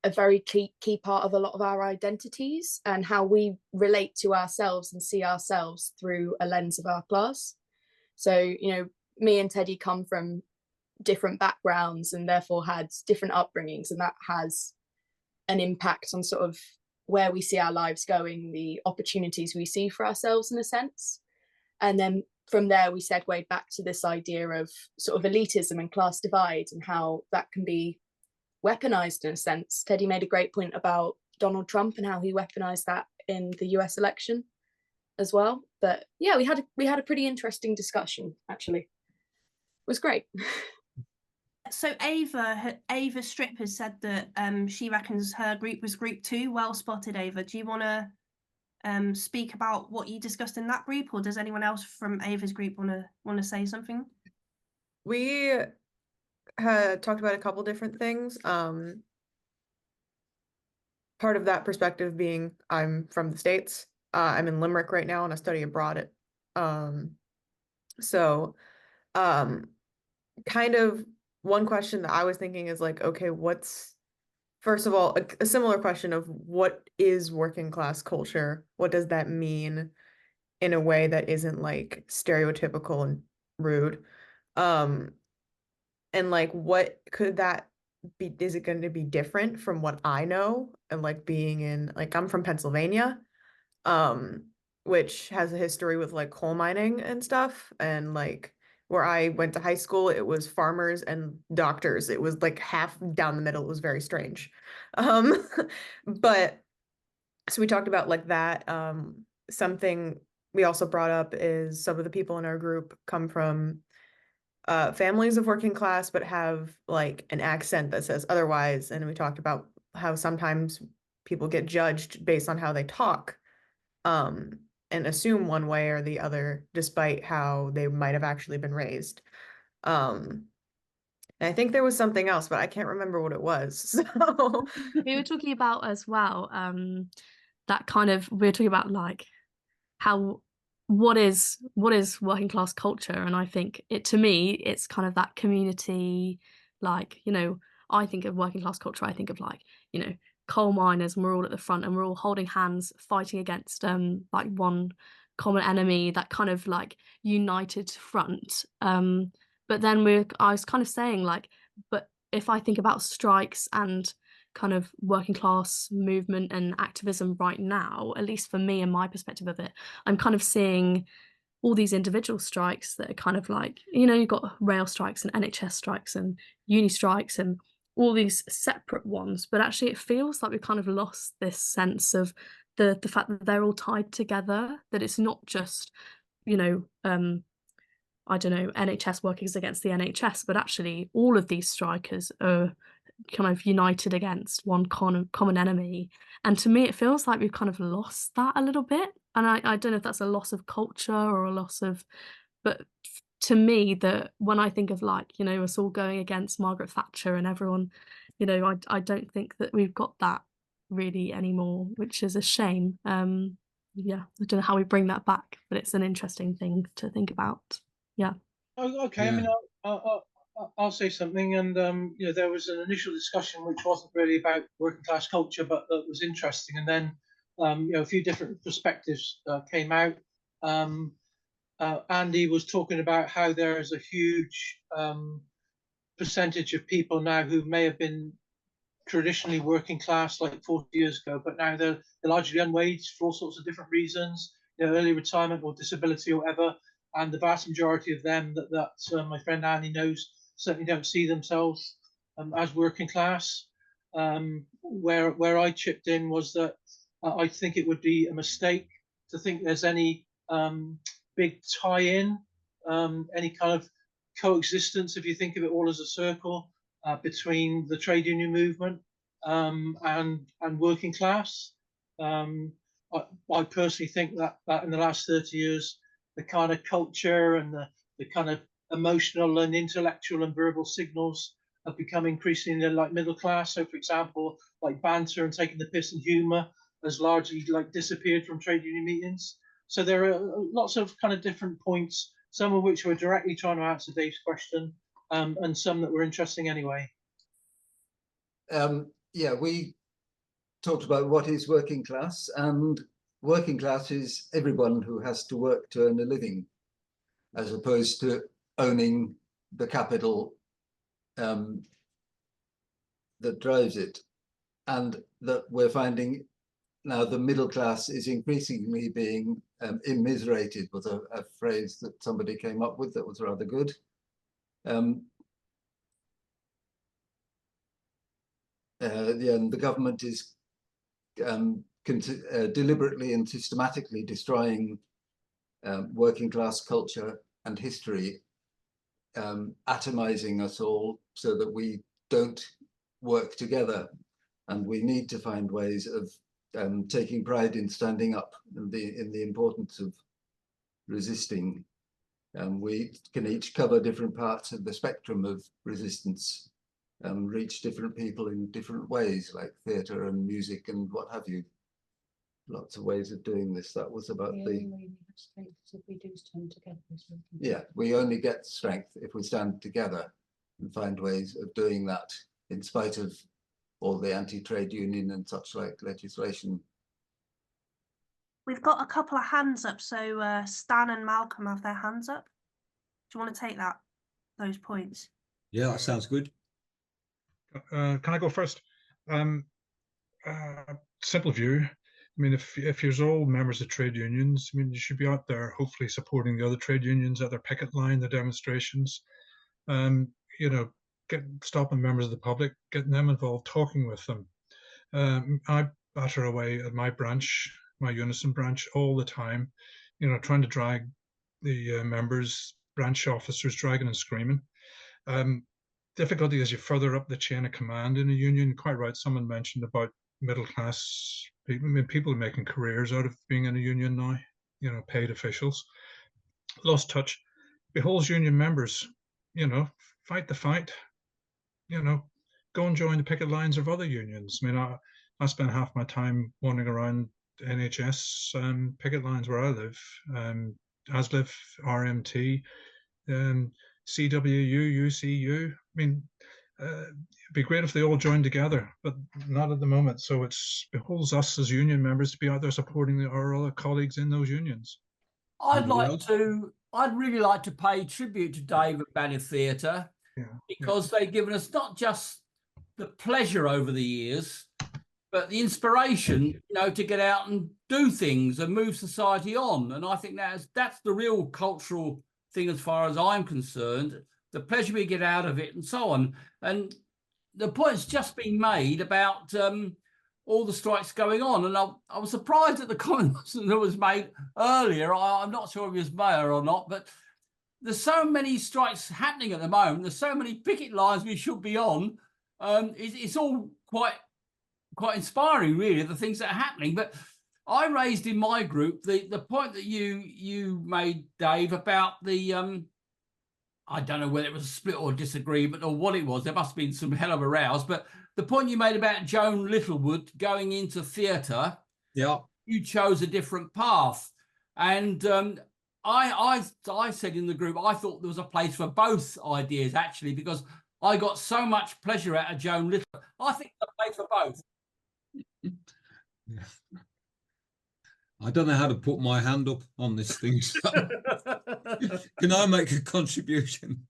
a very key part of a lot of our identities, and how we relate to ourselves and see ourselves through a lens of our class. So, me and Teddy come from different backgrounds and therefore had different upbringings, and that has an impact on sort of where we see our lives going, the opportunities we see for ourselves in a sense. And then from there, we segued back to this idea of sort of elitism and class divide and how that can be weaponized in a sense. Teddy made a great point about Donald Trump and how he weaponized that in the US election as well. But yeah, we had a pretty interesting discussion, actually. It was great. So Ava Strip has said that she reckons her group was group 2. Well spotted, Ava. Do you want to speak about what you discussed in that group, or does anyone else from Ava's group want to say something? We talked about a couple different things. Part of that perspective being I'm from the States. I'm in Limerick right now and I study abroad at so kind of one question that I was thinking is like, okay, what's first of all a similar question of what is working class culture? What does that mean in a way that isn't like stereotypical and rude? And like what could that be, is it going to be different from what I know and like being in like I'm from Pennsylvania, which has a history with like coal mining and stuff, and like where I went to high school it was farmers and doctors. It was like half down the middle. It was very strange. um but so we talked about like that. Something we also brought up is some of the people in our group come from families of working class but have like an accent that says otherwise, and we talked about how sometimes people get judged based on how they talk, um and assume one way or the other despite how they might have actually been raised. And I think there was something else but I can't remember what it was. So we were talking about as well, that kind of, we were talking about like how what is working class culture, and I think it, to me it's kind of that community, like, you know, I think of working class culture, I think of like, you know, coal miners, and we're all at the front and we're all holding hands fighting against like one common enemy, that kind of like united front. But then I was kind of saying like, but if I think about strikes and kind of working class movement and activism right now, at least for me and my perspective of it, I'm kind of seeing all these individual strikes that are kind of like, you know, you've got rail strikes and NHS strikes and uni strikes and all these separate ones, but actually it feels like we've kind of lost this sense of the fact that they're all tied together, that it's not just, you know, I don't know, NHS workers against the NHS, but actually all of these strikers are kind of united against one common enemy. And to me, it feels like we've kind of lost that a little bit. And I don't know if that's a loss of culture or a loss of, but to me, that when I think of like, you know, us all going against Margaret Thatcher and everyone, you know, I don't think that we've got that really anymore, which is a shame. Yeah, I don't know how we bring that back, but it's an interesting thing to think about. Yeah. Oh, okay. Yeah. I mean, I'll say something. And you know, there was an initial discussion which wasn't really about working class culture, but that was interesting. And then you know, a few different perspectives came out. Andy was talking about how there is a huge percentage of people now who may have been traditionally working class like 40 years ago, but now they're largely unwaged for all sorts of different reasons, you know, early retirement or disability or whatever. And the vast majority of them that my friend Andy knows certainly don't see themselves as working class. Where I chipped in was that I think it would be a mistake to think there's any big tie-in, any kind of coexistence, if you think of it all as a circle, between the trade union movement and working class. I personally think that in the last 30 years, the kind of culture and the kind of emotional and intellectual and verbal signals have become increasingly like middle class. So, for example, like banter and taking the piss and humour has largely like disappeared from trade union meetings. So there are lots of kind of different points, some of which were directly trying to answer Dave's question, and some that were interesting anyway. Yeah, we talked about what is working class, and working class is everyone who has to work to earn a living, as opposed to owning the capital that drives it. And that we're finding now the middle class is increasingly being immiserated, was a phrase that somebody came up with that was rather good. Yeah, and the government is deliberately and systematically destroying working class culture and history, atomizing us all so that we don't work together. And we need to find ways of taking pride in standing up and in the importance of resisting. We can each cover different parts of the spectrum of resistance and reach different people in different ways, like theatre and music and what have you. Lots of ways of doing this. That was about yeah, we only get strength if we stand together and find ways of doing that in spite of all the anti-trade union and such like legislation. We've got a couple of hands up, so Stan and Malcolm have their hands up. Do you want to take those points? Yeah, that sounds good. Can I go first? Simple view. I mean, if you're all members of trade unions, I mean, you should be out there hopefully supporting the other trade unions at their picket line, the demonstrations. You know, stopping members of the public, getting them involved, talking with them. I batter away at my branch, my Unison branch, all the time, you know, trying to drag the members, branch officers, dragging and screaming. Difficulty as you further up the chain of command in a union. Quite right, someone mentioned about middle class people. I mean, people are making careers out of being in a union now, you know, paid officials. Lost touch. Beholds union members, you know, fight the fight, you know, go and join the picket lines of other unions. I mean, I spend half my time wandering around NHS picket lines where I live, ASLIF, RMT, CWU, UCU. I mean, it'd be great if they all joined together, but not at the moment. So it behoves us as union members to be out there supporting our other colleagues in those unions. I'd really like to pay tribute to Dave at Banner Theatre, because they've given us not just the pleasure over the years, but the inspiration, you know, to get out and do things and move society on. And I think that's the real cultural thing as far as I'm concerned, the pleasure we get out of it and so on. And the point's just been made about all the strikes going on. And I was surprised at the comment that was made earlier. I'm not sure if he was mayor or not, but there's so many strikes happening at the moment. There's so many picket lines we should be on. It's all quite inspiring, really, the things that are happening. But I raised in my group the point that you made, Dave, about the I don't know whether it was a split or disagreement or what it was. There must have been some hell of a rows. But the point you made about Joan Littlewood going into theatre, yeah, you chose a different path. And I said in the group, I thought there was a place for both ideas, actually, because I got so much pleasure out of Joan Littlewood. I think there's a place for both. I don't know how to put my hand up on this thing. So. Can I make a contribution?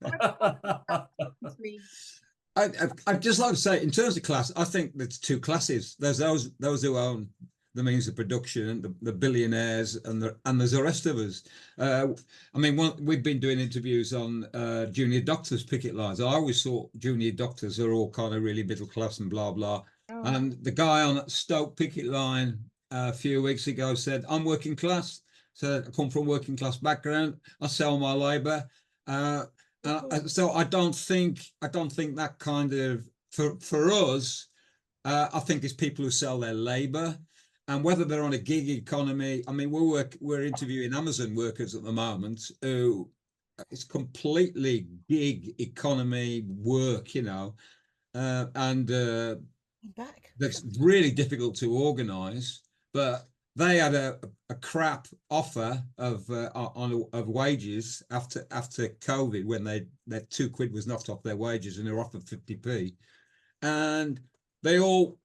I'd just like to say, in terms of class, I think there's two classes. There's those who own the means of production, and the billionaires, and there's the rest of us. I mean, we've been doing interviews on junior doctors' picket lines. I always thought junior doctors are all kind of really middle class and blah blah. Oh. And the guy on Stoke picket line a few weeks ago said, "I'm working class. So I come from a working class background. I sell my labour." So I don't think that kind of for us. I think it's people who sell their labour, and whether they're on a gig economy. I mean, we're interviewing Amazon workers at the moment who it's completely gig economy work, you know, and that's really difficult to organise. But they had a crap offer of wages after COVID, when their £2 was knocked off their wages and they were offered 50p, and they all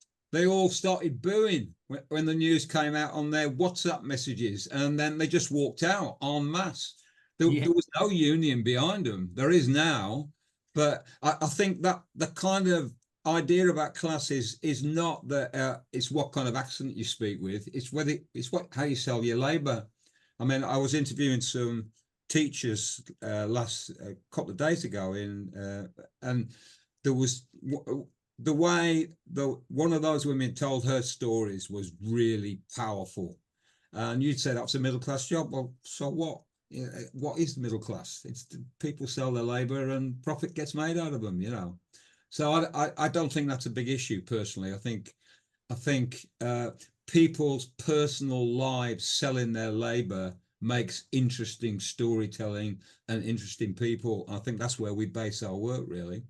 started booing when the news came out on their WhatsApp messages, and then they just walked out en masse. There was no union behind them. There is now, but I think that the kind of idea about class is not that it's what kind of accent you speak with. It's how you sell your labour. I mean, I was interviewing some teachers last couple of days ago and there was the way one of those women told her stories was really powerful. And you'd say that's a middle class job. Well, so what? What is the middle class? It's people sell their labour and profit gets made out of them, you know. So I don't think that's a big issue personally. I think people's personal lives selling their labour makes interesting storytelling and interesting people. I think that's where we base our work, really.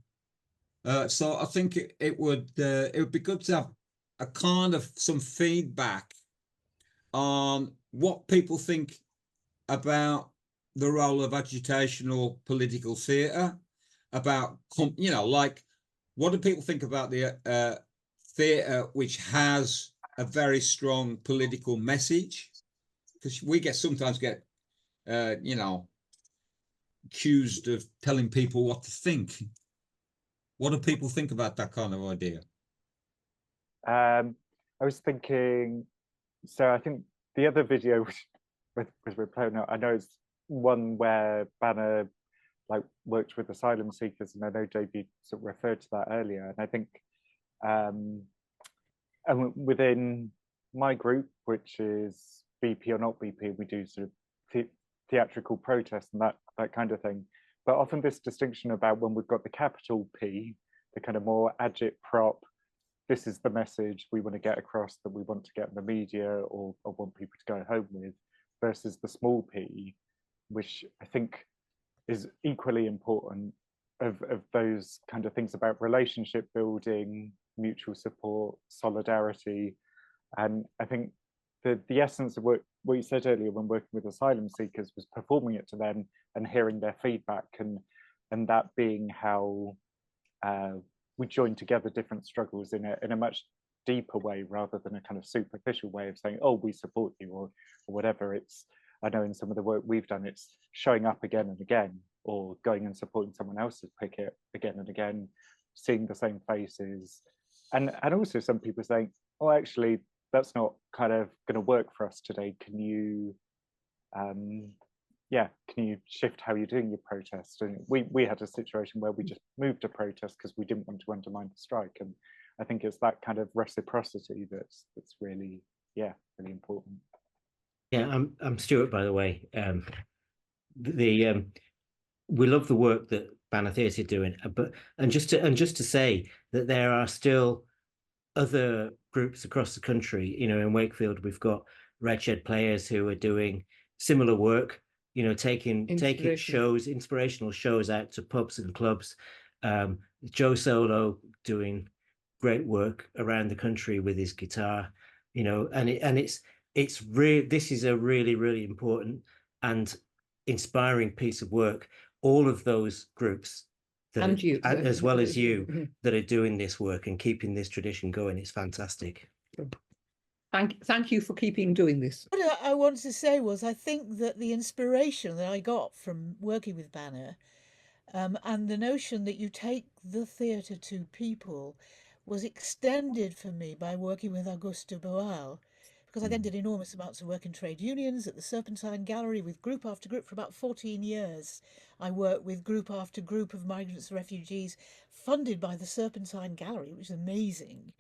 So I think it would be good to have a kind of some feedback on what people think about the role of agitational political theatre, about, you know, like, what do people think about the theatre which has a very strong political message? Because we sometimes get, you know, accused of telling people what to think. What do people think about that kind of idea? I was thinking, so I think the other video with we're playing out, I know it's one where Banner like worked with asylum seekers, and I know JB sort of referred to that earlier. And I think and within my group, which is BP or not BP, we do sort of theatrical protest and that kind of thing. But often this distinction about when we've got the capital P, the kind of more agitprop, this is the message we want to get across, that we want to get in the media or want people to go home with, versus the small p, which I think is equally important, of those kind of things about relationship building, mutual support, solidarity. And I think the essence of what you said earlier when working with asylum seekers was performing it to them and hearing their feedback, and that being how we join together different struggles in a much deeper way, rather than a kind of superficial way of saying, oh, we support you, or whatever. It's, I know in some of the work we've done, it's showing up again and again, or going and supporting someone else's picket again and again, seeing the same faces. And also some people saying, oh, actually, that's not kind of going to work for us today. Can you, can you shift how you're doing your protest? And we had a situation where we just moved a protest because we didn't want to undermine the strike. And I think it's that kind of reciprocity that's really, really important. Yeah, I'm Stuart, by the way. We love the work that Banner Theatre are doing, and just to say that there are still other groups across the country. You know, in Wakefield, we've got Red Shed Players who are doing similar work. You know, taking inspirational shows out to pubs and clubs. Joe Solo doing great work around the country with his guitar. You know, it's really, this is a really, really important and inspiring piece of work. All of those groups that you, as well as you, that are doing this work and keeping this tradition going, is fantastic. Thank you for doing this. What I wanted to say was, I think that the inspiration that I got from working with Banner, and the notion that you take the theatre to people, was extended for me by working with Augusto Boal, because I then did enormous amounts of work in trade unions at the Serpentine Gallery with group after group for about 14 years. I worked with group after group of migrants and refugees funded by the Serpentine Gallery, which is amazing.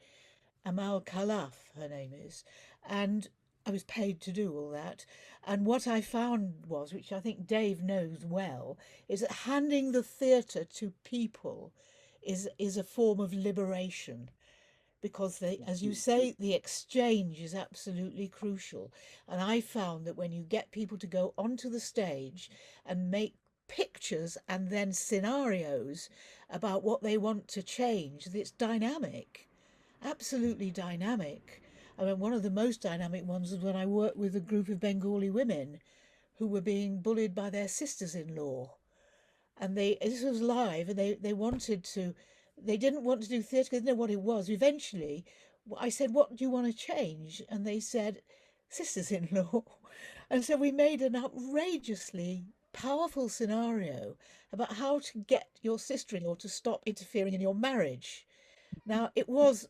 Amal Khalaf, her name is. And I was paid to do all that. And what I found was, which I think Dave knows well, is that handing the theatre to people is a form of liberation. Because they, as you say, the exchange is absolutely crucial. And I found that when you get people to go onto the stage and make pictures and then scenarios about what they want to change, it's dynamic, absolutely dynamic. I mean, one of the most dynamic ones was when I worked with a group of Bengali women who were being bullied by their sisters-in-law. And this was live, and they didn't want to do theatre because they didn't know what it was. Eventually, I said, what do you want to change? And they said, sisters-in-law. And so we made an outrageously powerful scenario about how to get your sister-in-law to stop interfering in your marriage. Now, it was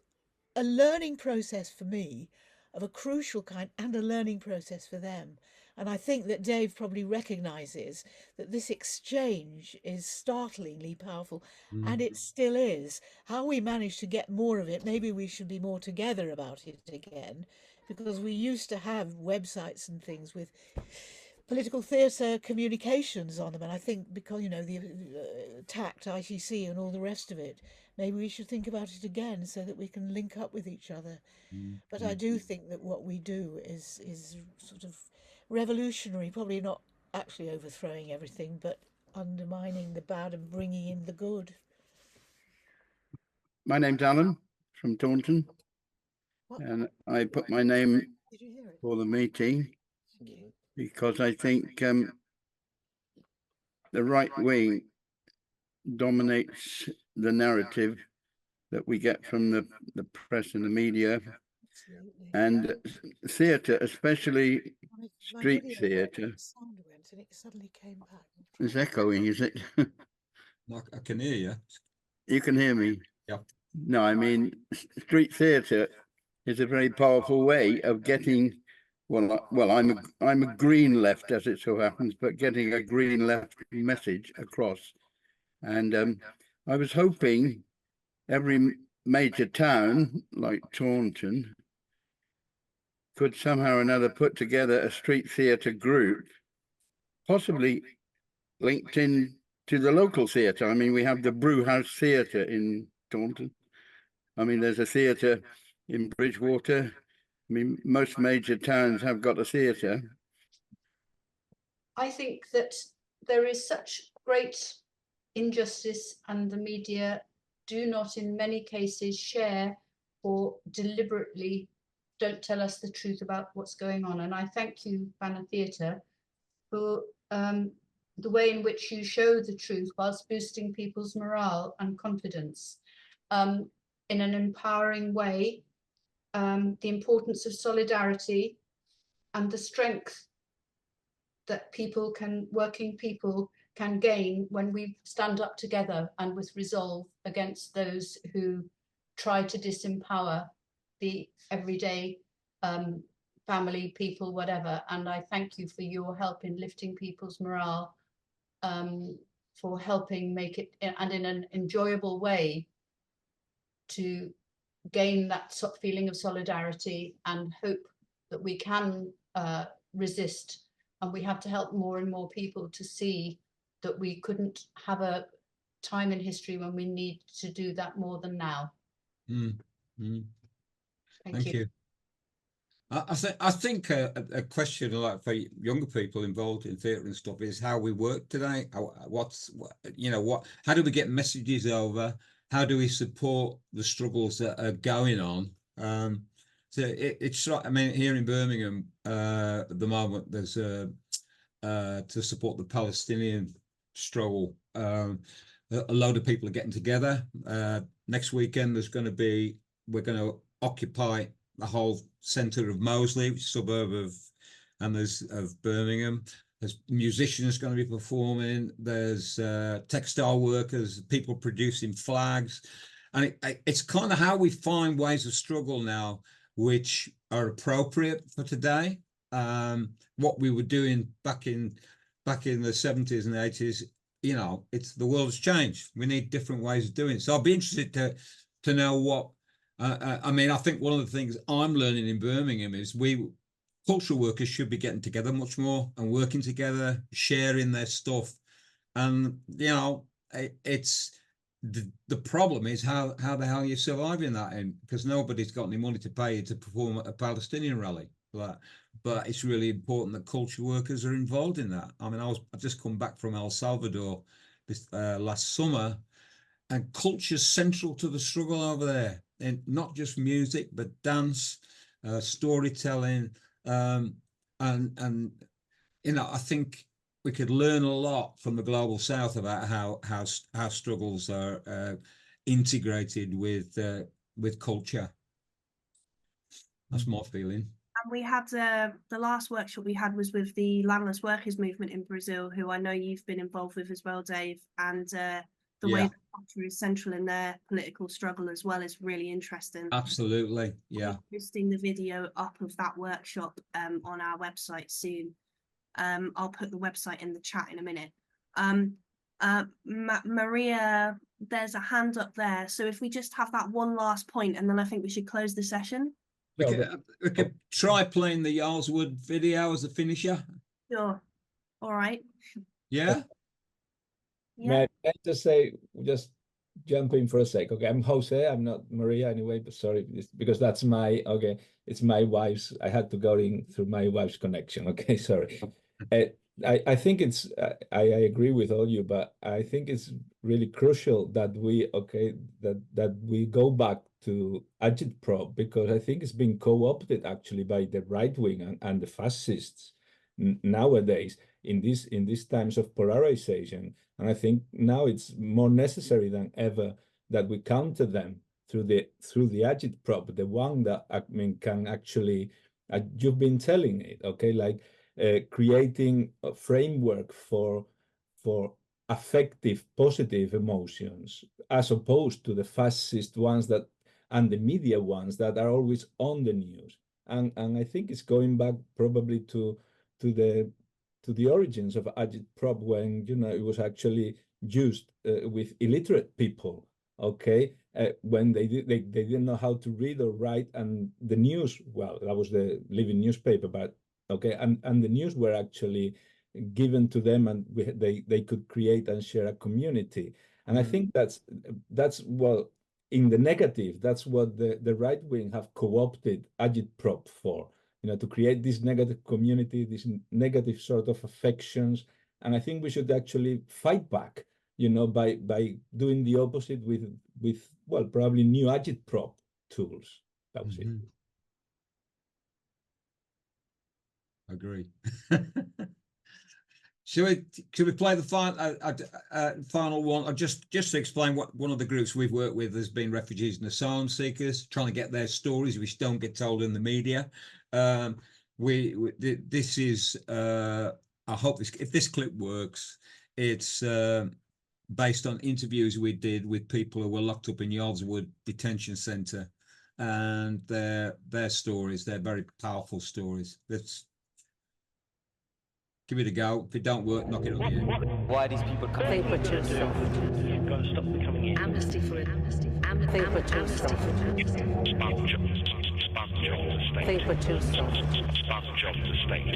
a learning process for me of a crucial kind, and a learning process for them. And I think that Dave probably recognises that this exchange is startlingly powerful, and it still is. How we manage to get more of it, maybe we should be more together about it again, because we used to have websites and things with political theatre communications on them, and I think because, you know, the TACT, ITC and all the rest of it, maybe we should think about it again so that we can link up with each other. But I do think that what we do is sort of revolutionary, probably not actually overthrowing everything, but undermining the bad and bringing in the good. My name's Alan from Taunton, and I put my name for the meeting because I think the right wing dominates the narrative that we get from the press and the media. And theatre, especially street theatre. It's echoing, is it? I can hear you. You can hear me? Yeah. No, I mean, street theatre is a very powerful way of getting, well, I'm a green left, as it so happens, but getting a green left message across. And I was hoping every major town, like Taunton, could somehow or another put together a street theatre group, possibly linked in to the local theatre. I mean, we have the Brewhouse Theatre in Taunton. I mean, there's a theatre in Bridgewater. I mean, most major towns have got a theatre. I think that there is such great injustice, and the media do not in many cases share or deliberately don't tell us the truth about what's going on. And I thank you, Banner Theatre, for the way in which you show the truth whilst boosting people's morale and confidence in an empowering way, the importance of solidarity and the strength that working people can gain when we stand up together and with resolve against those who try to disempower the everyday family, people, whatever. And I thank you for your help in lifting people's morale, for helping make it, and in an enjoyable way, to gain that feeling of solidarity and hope that we can resist. And we have to help more and more people to see that we couldn't have a time in history when we need to do that more than now. Thank you. I think a question like for younger people involved in theatre and stuff is how we work today. How do we get messages over? How do we support the struggles that are going on? So it's I mean, here in Birmingham at the moment, there's to support the Palestinian struggle. A load of people are getting together. Next weekend, we're going to occupy the whole centre of Moseley, which is a suburb of Birmingham. There's musicians going to be performing. There's textile workers, people producing flags, and it's kind of how we find ways of struggle now, which are appropriate for today. What we were doing back in the 70s and 80s, the world's changed. We need different ways of doing it. So I'll be interested to know what. I mean, I think one of the things I'm learning in Birmingham is cultural workers should be getting together much more and working together, sharing their stuff. And, it's the problem is how the hell you're surviving that because nobody's got any money to pay you to perform at a Palestinian rally. But it's really important that culture workers are involved in that. I mean, I've just come back from El Salvador this last summer, and culture's central to the struggle over there. And not just music, but dance, storytelling, and I think we could learn a lot from the global South about how struggles are integrated with culture. That's my feeling. And we had the last workshop we had was with the landless workers movement in Brazil, who I know you've been involved with as well, Dave, and the way that culture is central in their political struggle as well is really interesting. Absolutely, yeah. We're posting the video up of that workshop on our website soon. I'll put the website in the chat in a minute. Maria, there's a hand up there. So if we just have that one last point, and then I think we should close the session. We could try playing the Yarlswood video as a finisher. Sure. All right. Yeah. May I just say, just jump in for a sec. Okay, I'm Jose. I'm not Maria anyway, but sorry, because that's my, okay, it's my wife's. I had to go in through my wife's connection. Okay, sorry. I think it's, I agree with all you, but I think it's really crucial that we, okay, that we go back to agitprop, because I think it's been co-opted actually by the right wing and the fascists nowadays in these times of polarization. And I think now it's more necessary than ever that we counter them through the agitprop, the one that, I mean, can actually, you've been telling it, okay, like creating a framework for affective, positive emotions, as opposed to the fascist ones that and the media ones that are always on the news. And I think it's going back probably to the origins of agitprop, when, you know, it was actually used with illiterate people, okay, when they didn't know how to read or write, and the news, well, that was the living newspaper, but okay, and the news were actually given to them, and they could create and share a community. And I think that's well, in the negative, that's what the right wing have co-opted agitprop for, you know, to create this negative community, these negative sort of affections. And I think we should actually fight back, you know, by doing the opposite with well, probably new agitprop tools. That was it. Agree. Should we play the final one? Just to explain, what one of the groups we've worked with has been refugees and asylum seekers, trying to get their stories which don't get told in the media. This is I hope if this clip works, it's based on interviews we did with people who were locked up in Yaldswood detention centre, and their stories. They're very powerful stories. Let's give it a go. If it don't work, knock it on the head. Why these people come? Think for yourself. You've got to stop becoming it. Amnesty for it. Think for yourself. Sponge off the state. Think for yourself. Sponge off the state.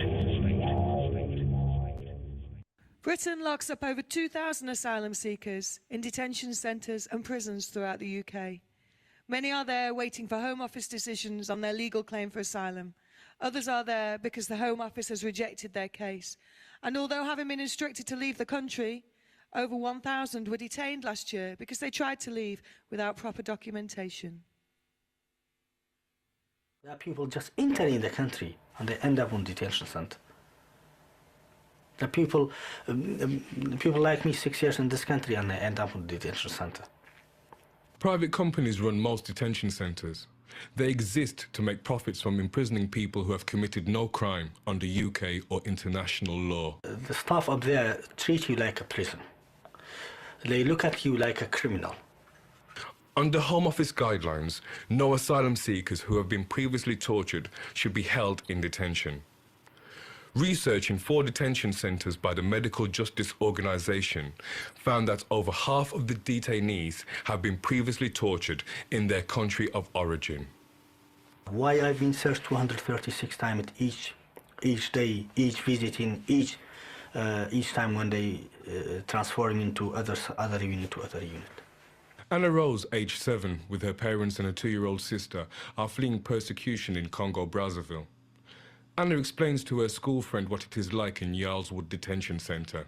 Britain locks up over 2,000 asylum seekers in detention centres and prisons throughout the UK. Many are there waiting for Home Office decisions on their legal claim for asylum. Others are there because the Home Office has rejected their case. And although having been instructed to leave the country, over 1,000 were detained last year because they tried to leave without proper documentation. There are people just entering the country and they end up on detention center. There are people like me, 6 years in this country, and they end up on detention center. Private companies run most detention centres. They exist to make profits from imprisoning people who have committed no crime under UK or international law. The staff up there treat you like a prison. They look at you like a criminal. Under Home Office guidelines, no asylum seekers who have been previously tortured should be held in detention. Research in 4 detention centres by the Medical Justice Organisation found that over half of the detainees have been previously tortured in their country of origin. Why I've been searched 236 times each day, each visiting, each time when they transfer me into other unit to other unit. Anna Rose, aged 7, with her parents and a 2-year-old sister, are fleeing persecution in Congo-Brazzaville. Anna explains to her school friend what it is like in Yaldswood Detention Centre.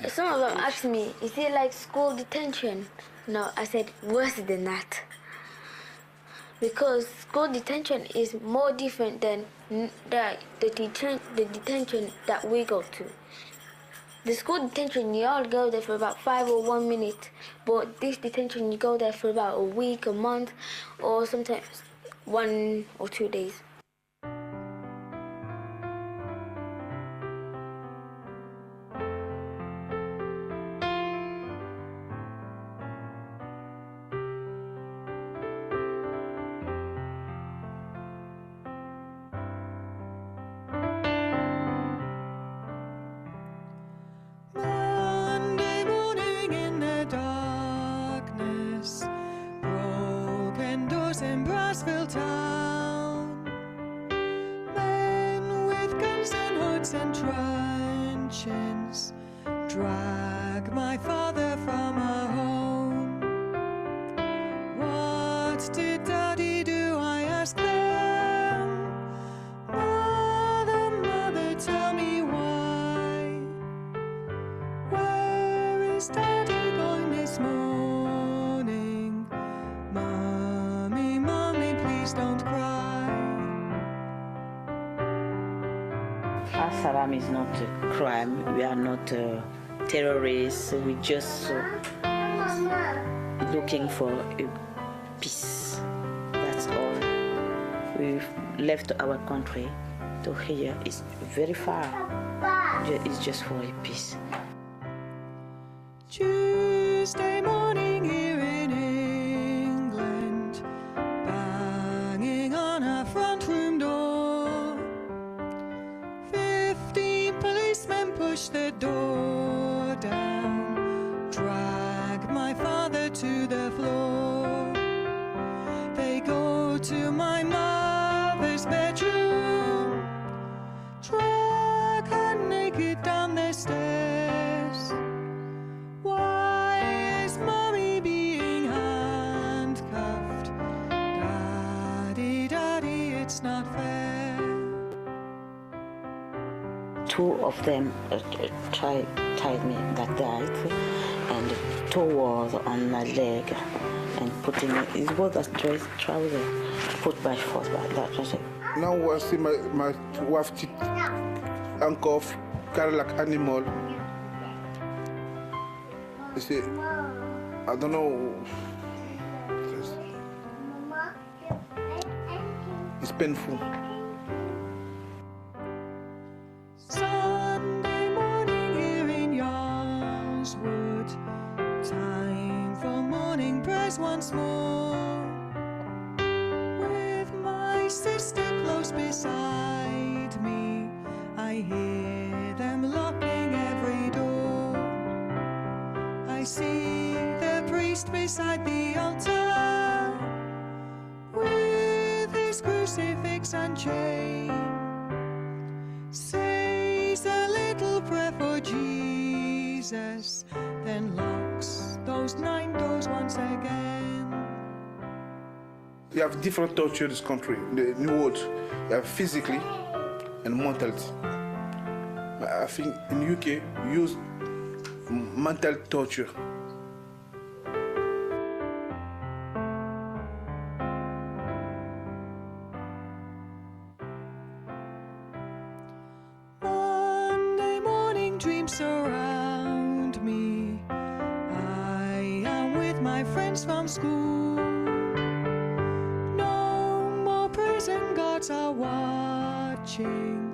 Some of them asked me, is it like school detention? No, I said worse than that. Because school detention is more different than the detention that we go to. The school detention, you all go there for about 5 or 1 minute, but this detention, you go there for about a week, a month, or sometimes 1 or 2 days. And truncheons drag my father from our home. did Daddy do? I asked them. Mother, Mother, tell me why. Where is Daddy going this morning? Mommy, Mommy, please don't cry. Asylum is not a crime. We are not terrorists. We just looking for a peace. That's all. We've left our country to here. It's very far. It's just for a peace. Tuesday morning here in England, banging on our front room door. 15 policemen push the door down, drag my father to the floor. They go to my mother's bedroom, drag her naked down the stairs. Why is Mommy being handcuffed? Daddy, Daddy, it's not fair. Two of them tied me that night, and two was on my leg, and putting it was a trouser put by force, but that was it. Now I see my wife handcuffed, carry like animal. You see, I don't know. It's painful. Sunday morning here in Yarnswood, time for morning prayers once more. With my sister close beside me, I hear them locking every door. I see the priest beside the altar, with his crucifix and chain, says a little prayer for Jesus, then locks those 9 doors once again. You have different torture in this country. The new world, you have physically and mentally. I think in UK, you use mental torture. Monday morning dreams surround me. I am with my friends from school. No more prison guards are watching.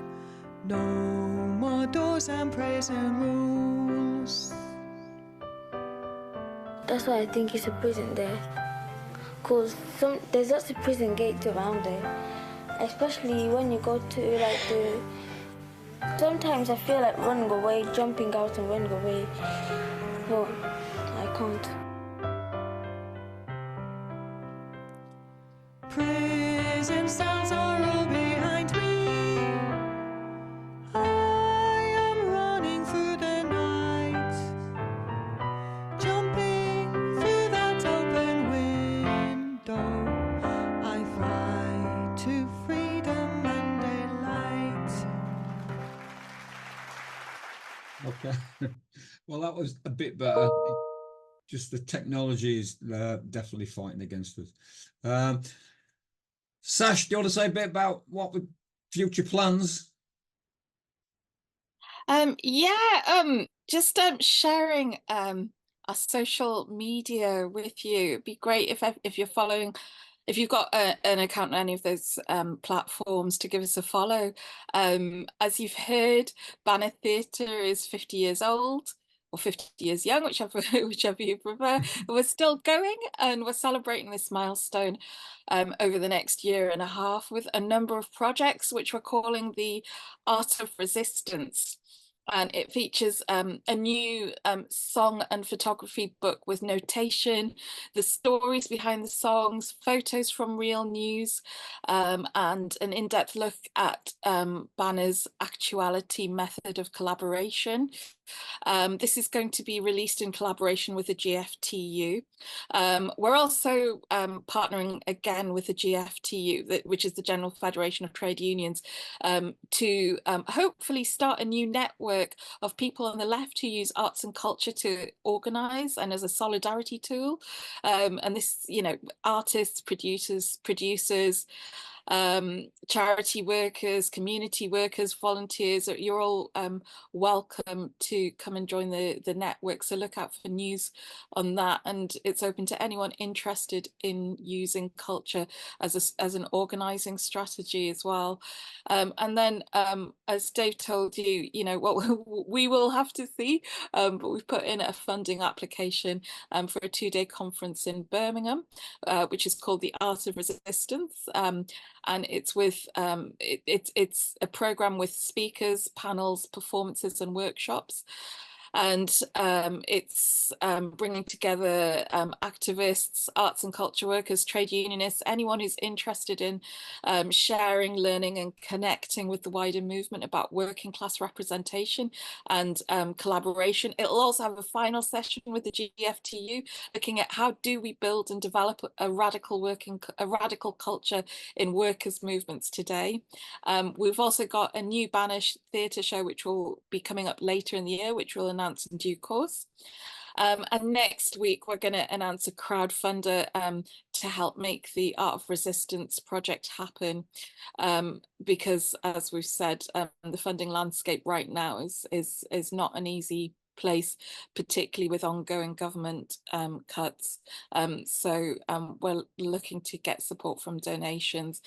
No more doors and prison rules. That's why I think it's a prison there. Because there's lots of prison gates around there. Especially when you go to like the... Sometimes I feel like running away, jumping out and running away. But I can't. Prison cells are all behind me. I am running through the night, jumping through that open window. I fly to freedom and daylight. Okay. Well, that was a bit better. Just the technology is definitely fighting against us. Sash, do you want to say a bit about what the future plans? Just sharing our social media with you. It'd be great if you're following, if you've got an account on any of those platforms, to give us a follow. As you've heard, Banner Theatre is 50 years old, or 50 years young, whichever you prefer. We're still going, and we're celebrating this milestone over the next year and a half with a number of projects which we're calling the Art of Resistance. And it features a new song and photography book with notation, the stories behind the songs, photos from real news, and an in-depth look at Banner's actuality method of collaboration. This is going to be released in collaboration with the GFTU. We're also partnering again with the GFTU, which is the General Federation of Trade Unions, to hopefully start a new network of people on the left who use arts and culture to organise and as a solidarity tool. And this, you know, artists, producers, charity workers, community workers, volunteers, you're all welcome to come and join the network. So look out for news on that, and it's open to anyone interested in using culture as an organising strategy as well. And then, as Dave told you, you know, what we will have to see, but we've put in a funding application for a 2-day conference in Birmingham, which is called the Art of Resistance. And it's with it's a program with speakers, panels, performances and workshops. And it's bringing together activists, arts and culture workers, trade unionists, anyone who's interested in sharing, learning and connecting with the wider movement about working class representation and collaboration. It'll also have a final session with the GFTU, looking at how do we build and develop a radical culture in workers' movements today. We've also got a new Banner theatre show which will be coming up later in the year, which will announce in due course. And next week we're going to announce a crowdfunder to help make the Art of Resistance project happen, because as we've said, the funding landscape right now is not an easy place, particularly with ongoing government cuts. So we're looking to get support from donations,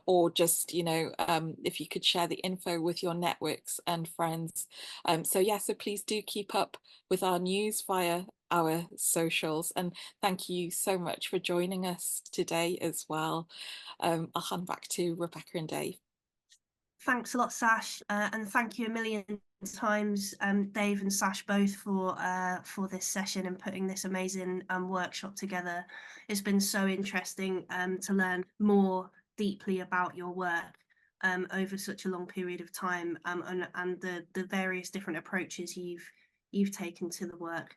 or just, you know, if you could share the info with your networks and friends. So yeah, so please do keep up with our news via our socials, and thank you so much for joining us today as well. I'll hand back to Rebecca and Dave. Thanks a lot, Sash, and thank you a million times, Dave and Sash, both for this session and putting this amazing workshop together. It's been so interesting to learn more deeply about your work over such a long period of time, and the various different approaches you've taken to the work.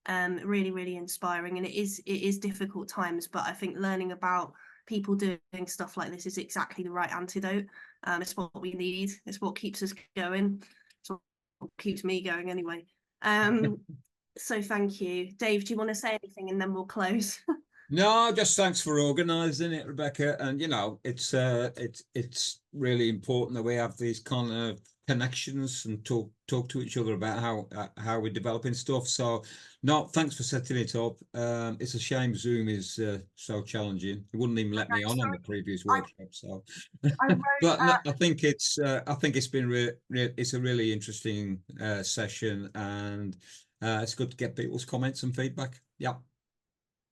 Really inspiring, and it is difficult times, but I think learning about people doing stuff like this is exactly the right antidote. It's what we need. It's what keeps us going. It's what keeps me going anyway. So thank you. Dave, do you want to say anything and then we'll close? No, just thanks for organising it, Rebecca. And you know, it's really important that we have these kind of connections and talk to each other about how we're developing stuff. So no, thanks for setting it up. It's a shame Zoom is so challenging. It wouldn't even let me on the previous workshop. So but no, I think it's been it's a really interesting session, and it's good to get people's comments and feedback. Yeah.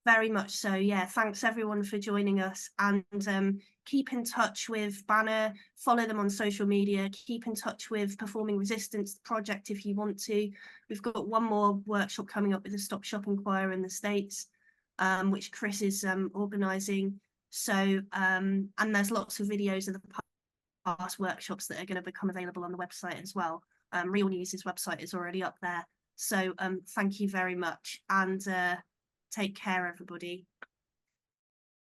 Very much so, yeah. Thanks everyone for joining us, and keep in touch with Banner, follow them on social media, keep in touch with Performing Resistance Project if you want to. We've got one more workshop coming up with the Stop Shopping Choir in the States, which Chris is organising. So, and there's lots of videos of the past workshops that are going to become available on the website as well. Real News' website is already up there. So thank you very much, and take care, everybody.